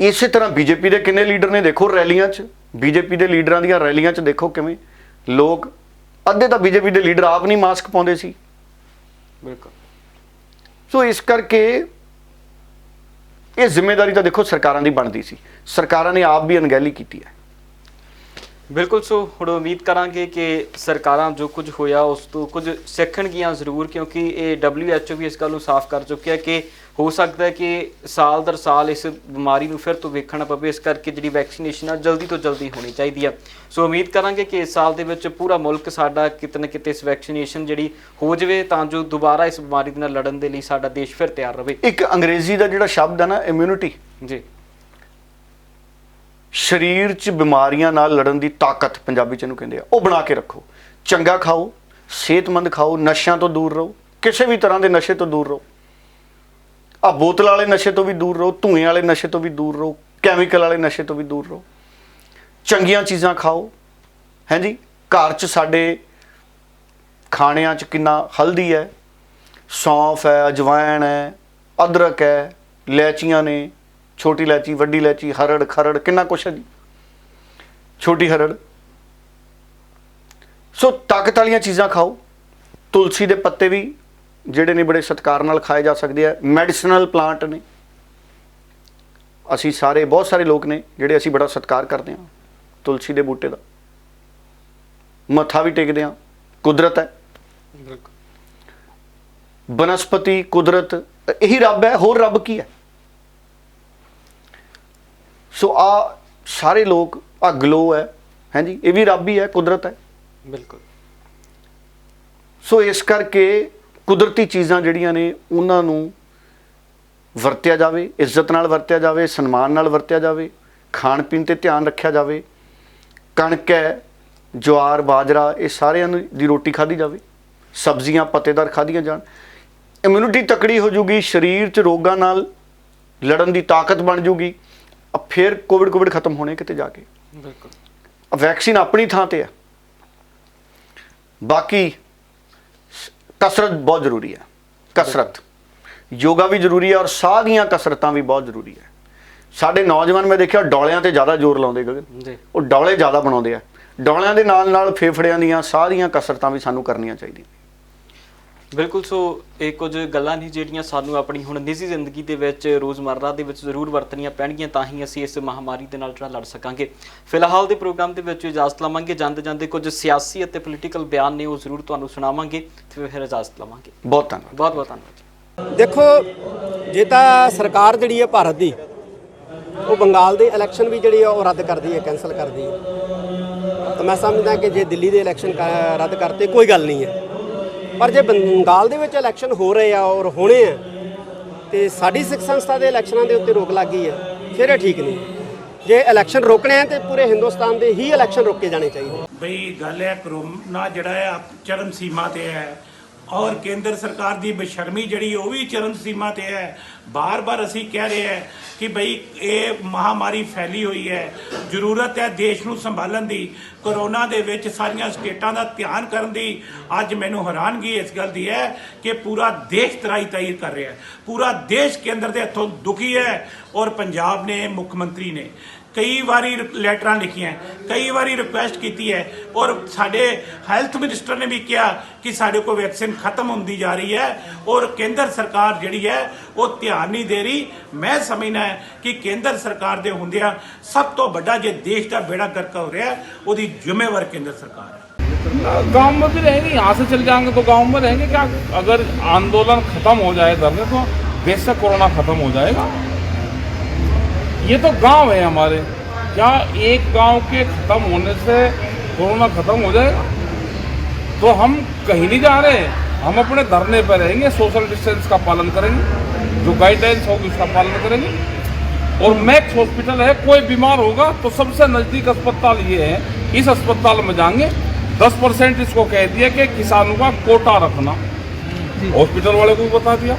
ਇਸੇ ਤਰ੍ਹਾਂ ਬੀਜੇਪੀ ਦੇ ਕਿੰਨੇ ਲੀਡਰ ਨੇ ਦੇਖੋ ਰੈਲੀਆਂ 'ਚ। ਬੀਜੇਪੀ ਦੇ ਲੀਡਰਾਂ ਦੀਆਂ ਰੈਲੀਆਂ 'ਚ ਦੇਖੋ ਕਿਵੇਂ ਲੋਕ, ਅੱਧੇ ਤਾਂ ਬੀਜੇਪੀ ਦੇ ਲੀਡਰ ਆਪ ਨਹੀਂ ਮਾਸਕ ਪਾਉਂਦੇ ਸੀ। ਬਿਲਕੁਲ। ਸੋ ਇਸ ਕਰਕੇ ਇਹ ਜ਼ਿੰਮੇਵਾਰੀ ਤਾਂ ਦੇਖੋ ਸਰਕਾਰਾਂ ਦੀ ਬਣਦੀ ਸੀ। ਸਰਕਾਰਾਂ ਨੇ ਆਪ ਵੀ ਅਣਗਹਿਲੀ ਕੀਤੀ ਹੈ। ਬਿਲਕੁਲ। ਸੋ ਹੁਣ ਉਮੀਦ ਕਰਾਂਗੇ ਕਿ ਸਰਕਾਰਾਂ ਜੋ ਕੁਝ ਹੋਇਆ ਉਸ ਤੋਂ ਕੁਝ ਸਿੱਖਣਗੀਆਂ ਜ਼ਰੂਰ, ਕਿਉਂਕਿ ਇਹ WHO ਵੀ ਇਸ ਗੱਲ ਨੂੰ ਸਾਫ਼ ਕਰ ਚੁੱਕਿਆ ਕਿ ਹੋ ਸਕਦਾ ਹੈ ਕਿ ਸਾਲ ਦਰ ਸਾਲ ਇਸ ਬਿਮਾਰੀ ਨੂੰ ਫਿਰ ਤੋਂ ਵੇਖਣਾ ਪਵੇ। ਇਸ ਕਰਕੇ ਜਿਹੜੀ ਵੈਕਸੀਨੇਸ਼ਨ ਆ ਜਲਦੀ ਤੋਂ ਜਲਦੀ ਹੋਣੀ ਚਾਹੀਦੀ ਆ। ਸੋ ਉਮੀਦ ਕਰਾਂਗੇ ਕਿ ਇਸ ਸਾਲ ਦੇ ਵਿੱਚ ਪੂਰਾ ਮੁਲਕ ਸਾਡਾ ਕਿਤੇ ਨਾ ਕਿਤੇ ਇਸ ਵੈਕਸੀਨੇਸ਼ਨ ਜਿਹੜੀ ਹੋ ਜਾਵੇ ਤਾਂ ਜੋ ਦੁਬਾਰਾ ਇਸ ਬਿਮਾਰੀ ਦੇ ਨਾਲ ਲੜਨ ਦੇ ਲਈ ਸਾਡਾ ਦੇਸ਼ ਫਿਰ ਤਿਆਰ ਰਹੇ। ਇੱਕ ਅੰਗਰੇਜ਼ੀ ਦਾ ਜਿਹੜਾ ਸ਼ਬਦ ਹੈ ਨਾ, ਇਮਿਊਨਿਟੀ, ਜੀ, ਸਰੀਰ 'ਚ ਬਿਮਾਰੀਆਂ ਨਾਲ ਲੜਨ ਦੀ ਤਾਕਤ ਪੰਜਾਬੀ 'ਚ ਇਹਨੂੰ ਕਹਿੰਦੇ ਆ। ਉਹ ਬਣਾ ਕੇ ਰੱਖੋ। ਚੰਗਾ ਖਾਓ, ਸਿਹਤਮੰਦ ਖਾਓ, ਨਸ਼ਿਆਂ ਤੋਂ ਦੂਰ ਰਹੋ, ਕਿਸੇ ਵੀ ਤਰ੍ਹਾਂ ਦੇ ਨਸ਼ੇ ਤੋਂ ਦੂਰ ਰਹੋ। ਆ ਬੋਤਲ ਵਾਲੇ ਨਸ਼ੇ ਤੋਂ ਵੀ ਦੂਰ ਰਹੋ, ਧੂਏ ਵਾਲੇ ਨਸ਼ੇ ਤੋਂ ਵੀ ਦੂਰ ਰਹੋ, ਕੈਮੀਕਲ ਵਾਲੇ ਨਸ਼ੇ ਤੋਂ ਵੀ ਦੂਰ ਰਹੋ। ਚੰਗੀਆਂ ਚੀਜ਼ਾਂ ਖਾਓ। ਹਾਂਜੀ, ਘਰ 'ਚ ਸਾਡੇ ਖਾਣਿਆਂ 'ਚ ਕਿੰਨਾ ਹਲਦੀ ਹੈ, ਸੌਂਫ ਹੈ, ਅਜਵਾਇਣ ਹੈ, ਅਦਰਕ ਹੈ, ਇਲਾਇਚੀਆਂ ਨੇ, ਛੋਟੀ ਇਲਾਇਚੀ, ਵੱਡੀ ਇਲਾਇਚੀ, ਹਰੜ, ਖਰੜ, ਕਿੰਨਾ ਕੁਛ ਹੈ ਜੀ, ਛੋਟੀ ਹਰੜ। ਸੋ ਤਾਕਤ ਵਾਲੀਆਂ ਚੀਜ਼ਾਂ ਖਾਓ। ਤੁਲਸੀ ਦੇ ਪੱਤੇ ਵੀ ਜਿਹੜੇ ਨੇ ਬੜੇ ਸਤਿਕਾਰ ਨਾਲ ਖਾਏ ਜਾ ਸਕਦੇ ਆ। ਮੈਡੀਸਨਲ ਪਲਾਂਟ ਨੇ। ਅਸੀਂ ਸਾਰੇ, ਬਹੁਤ ਸਾਰੇ ਲੋਕ ਨੇ ਜਿਹੜੇ ਅਸੀਂ ਬੜਾ ਸਤਿਕਾਰ ਕਰਦੇ ਹਾਂ ਤੁਲਸੀ ਦੇ ਬੂਟੇ ਦਾ, ਮੱਥਾ ਵੀ ਟੇਕਦੇ ਹਾਂ। ਕੁਦਰਤ ਹੈ, ਬਨਸਪਤੀ, ਕੁਦਰਤ, ਇਹੀ ਰੱਬ ਹੈ। ਹੋਰ ਰੱਬ ਕੀ ਹੈ? ਸੋ ਆ ਸਾਰੇ ਲੋਕ, ਆ ਗਲੋ ਹੈ, ਹਾਂਜੀ, ਇਹ ਵੀ ਰੱਬ ਹੀ ਹੈ, ਕੁਦਰਤ ਹੈ। ਬਿਲਕੁਲ। ਸੋ ਇਸ ਕਰਕੇ ਕੁਦਰਤੀ ਚੀਜ਼ਾਂ ਜਿਹੜੀਆਂ ਨੇ ਉਹਨਾਂ ਨੂੰ ਵਰਤਿਆ ਜਾਵੇ, ਇੱਜ਼ਤ ਨਾਲ ਵਰਤਿਆ ਜਾਵੇ, ਸਨਮਾਨ ਨਾਲ ਵਰਤਿਆ ਜਾਵੇ, ਖਾਣ ਪੀਣ ਤੇ ਧਿਆਨ ਰੱਖਿਆ ਜਾਵੇ। ਕਣਕ ਹੈ, ਜਵਾਰ, ਬਾਜਰਾ, ਇਹ ਸਾਰਿਆਂ ਦੀ ਰੋਟੀ ਖਾਧੀ ਜਾਵੇ। ਸਬਜ਼ੀਆਂ ਪੱਤੇਦਾਰ ਖਾਧੀਆਂ ਜਾਣ। ਇਮਿਊਨਿਟੀ ਤਕੜੀ ਹੋ ਜੂਗੀ, ਸਰੀਰ 'ਚ ਰੋਗਾਂ ਨਾਲ ਲੜਨ ਦੀ ਤਾਕਤ ਬਣ ਜੂਗੀ। ਫਿਰ ਕੋਵਿਡ ਖਤਮ ਹੋਣੇ ਕਿਤੇ ਜਾ ਕੇ। ਬਿਲਕੁਲ। ਵੈਕਸੀਨ ਆਪਣੀ ਥਾਂ ਤੇ ਹੈ। ਬਾਕੀ ਕਸਰਤ ਬਹੁਤ ਜ਼ਰੂਰੀ ਹੈ। ਕਸਰਤ, ਯੋਗਾ ਵੀ ਜ਼ਰੂਰੀ ਹੈ ਔਰ ਸਾਹ ਦੀਆਂ ਕਸਰਤਾਂ ਵੀ ਬਹੁਤ ਜ਼ਰੂਰੀ ਹੈ। ਸਾਡੇ ਨੌਜਵਾਨ ਮੈਂ ਦੇਖਿਆ ਡੌਲਿਆਂ ਤੇ ਜ਼ਿਆਦਾ ਜ਼ੋਰ ਲਾਉਂਦੇ ਗਗਨ। ਉਹ ਡੌਲੇ ਜ਼ਿਆਦਾ ਬਣਾਉਂਦੇ ਆ। ਡੌਲਿਆਂ ਦੇ ਨਾਲ ਨਾਲ ਫੇਫੜਿਆਂ ਦੀਆਂ, ਸਾਹ ਦੀਆਂ ਕਸਰਤਾਂ ਵੀ ਸਾਨੂੰ ਕਰਨੀਆਂ ਚਾਹੀਦੀਆਂ। ਬਿਲਕੁਲ। ਸੋ ਇਹ ਕੁਝ ਗੱਲਾਂ ਨਹੀਂ ਜਿਹੜੀਆਂ ਸਾਨੂੰ ਆਪਣੀ ਹੁਣ ਨਿੱਜੀ ਜ਼ਿੰਦਗੀ ਦੇ ਵਿੱਚ ਰੋਜ਼ਮਰਰਾ ਦੇ ਵਿੱਚ ਜ਼ਰੂਰ ਵਰਤਣੀਆਂ ਪੈਣਗੀਆਂ, ਤਾਂ ਹੀ ਅਸੀਂ ਇਸ ਮਹਾਮਾਰੀ ਦੇ ਨਾਲ ਜਿਹੜਾ ਲੜ ਸਕਾਂਗੇ। ਫਿਲਹਾਲ ਦੇ ਪ੍ਰੋਗਰਾਮ ਦੇ ਵਿੱਚ ਇਜਾਜ਼ਤ ਲਵਾਂਗੇ। ਜਾਂਦੇ ਜਾਂਦੇ ਕੁਝ ਸਿਆਸੀ ਅਤੇ ਪੋਲੀਟੀਕਲ ਬਿਆਨ ਨੇ ਉਹ ਜ਼ਰੂਰ ਤੁਹਾਨੂੰ ਸੁਣਾਵਾਂਗੇ ਤੇ ਫਿਰ ਇਜਾਜ਼ਤ ਲਵਾਂਗੇ। ਬਹੁਤ ਧੰਨਵਾਦ। ਬਹੁਤ ਬਹੁਤ ਧੰਨਵਾਦ। ਦੇਖੋ, ਜੇ ਤਾਂ ਸਰਕਾਰ ਜਿਹੜੀ ਹੈ ਭਾਰਤ ਦੀ, ਉਹ ਬੰਗਾਲ ਦੇ ਇਲੈਕਸ਼ਨ ਵੀ ਜਿਹੜੀ ਆ ਉਹ ਰੱਦ ਕਰਦੀ ਹੈ, ਕੈਂਸਲ ਕਰਦੀ ਹੈ, ਤਾਂ ਮੈਂ ਸਮਝਦਾ ਕਿ ਜੇ ਦਿੱਲੀ ਦੇ ਇਲੈਕਸ਼ਨ ਰੱਦ ਕਰਤੇ ਕੋਈ ਗੱਲ ਨਹੀਂ ਹੈ। ਪਰ ਜੇ ਬੰਗਾਲ ਦੇ ਵਿੱਚ ਇਲੈਕਸ਼ਨ ਹੋ ਰਹੇ ਆ ਔਰ ਹੋਣੇ ਆ ਤੇ ਸਾਡੀ ਸਿੱਖ ਸੰਸਥਾ ਦੇ ਇਲੈਕਸ਼ਨਾਂ ਦੇ ਉੱਤੇ ਰੋਕ ਲੱਗ ਗਈ ਹੈ, ਫਿਰ ਇਹ ਠੀਕ ਨਹੀਂ। ਜੇ ਇਲੈਕਸ਼ਨ ਰੋਕਣੇ ਆ ਤੇ ਪੂਰੇ ਹਿੰਦੁਸਤਾਨ ਦੇ ਹੀ ਇਲੈਕਸ਼ਨ ਰੋਕੇ ਜਾਣੇ ਚਾਹੀਦੇ। ਬਈ ਗੱਲ ਹੈ, ਕਰੋਨਾ ਜਿਹੜਾ ਹੈ ਚਰਮ ਸੀਮਾ ਤੇ ਹੈ ਔਰ ਕੇਂਦਰ ਸਰਕਾਰ ਦੀ ਬੇਸ਼ਰਮੀ ਜਿਹੜੀ ਉਹ ਵੀ ਚਰਮ ਸੀਮਾ ਤੇ ਹੈ। ਬਾਰ-ਬਾਰ ਅਸੀਂ ਕਹਿ ਰਹੇ ਹਾਂ ਕਿ ਬਈ ਇਹ ਮਹਾਮਾਰੀ ਫੈਲੀ ਹੋਈ ਹੈ, ਜ਼ਰੂਰਤ ਹੈ ਦੇਸ਼ ਨੂੰ ਸੰਭਾਲਣ ਦੀ, ਕਰੋਨਾ ਦੇ ਵਿੱਚ ਸਾਰੀਆਂ ਸਟੇਟਾਂ ਦਾ ਧਿਆਨ ਕਰਨ ਦੀ। ਅੱਜ ਮੈਨੂੰ ਹੈਰਾਨਗੀ ਇਸ ਗੱਲ ਦੀ ਹੈ ਕਿ ਪੂਰਾ ਦੇਸ਼ ਤਰਾਈ ਕਰ ਰਿਹਾ ਹੈ, ਪੂਰਾ ਦੇਸ਼ ਕੇਂਦਰ ਦੇ ਹੱਥੋਂ ਦੁਖੀ ਹੈ। ਔਰ ਪੰਜਾਬ ਨੇ, ਮੁੱਖ ਮੰਤਰੀ ਨੇ ਕਈ ਵਾਰੀ ਲੈਟਰਾਂ ਲਿਖੀਆਂ, ਕਈ ਵਾਰੀ ਰਿਕੁਐਸਟ ਕੀਤੀ ਹੈ ਔਰ ਸਾਡੇ ਹੈਲਥ ਮਿਨਿਸਟਰ ਨੇ ਵੀ ਕਿਹਾ ਕਿ ਸਾਡੇ ਕੋਲ ਵੈਕਸੀਨ ਖਤਮ ਹੁੰਦੀ ਜਾ ਰਹੀ ਹੈ ਔਰ ਕੇਂਦਰ ਸਰਕਾਰ ਜਿਹੜੀ ਹੈ ਉਹ ਧਿਆਨ ਨਹੀਂ ਦੇ ਰਹੀ। ਮੈਂ ਸਮਝਦਾ ਹੈ ਕਿ ਕੇਂਦਰ ਸਰਕਾਰ ਦੇ ਹੁੰਦਿਆਂ ਸਭ ਤੋਂ ਵੱਡਾ ਜੇ ਦੇਸ਼ ਦਾ ਬੇੜਾ ਗਰਕ ਹੋ ਰਿਹਾ ਉਹਦੀ ਜ਼ਿੰਮੇਵਾਰ ਕੇਂਦਰ सरकार है। गांव में भी रहेंगे, यहाँ से चले जाएंगे तो गांव में रहेंगे क्या? अगर आंदोलन खत्म हो जाए धरने तो देश से कोरोना खत्म हो जाएगा। ये तो गांव है हमारे, क्या एक गांव के खत्म होने से कोरोना खत्म हो जाएगा? तो हम कहीं नहीं जा रहे, हम अपने धरने पर रहेंगे, सोशल डिस्टेंस का पालन करेंगे, जो गाइडलाइंस होगी उसका पालन करेंगे। और मैक्स हॉस्पिटल है, कोई बीमार होगा तो सबसे नज़दीक अस्पताल ये है, इस अस्पताल में जाएंगे। 10% इसको कह दिया कि किसानों का कोटा रखना, हॉस्पिटल वाले को भी बता दिया।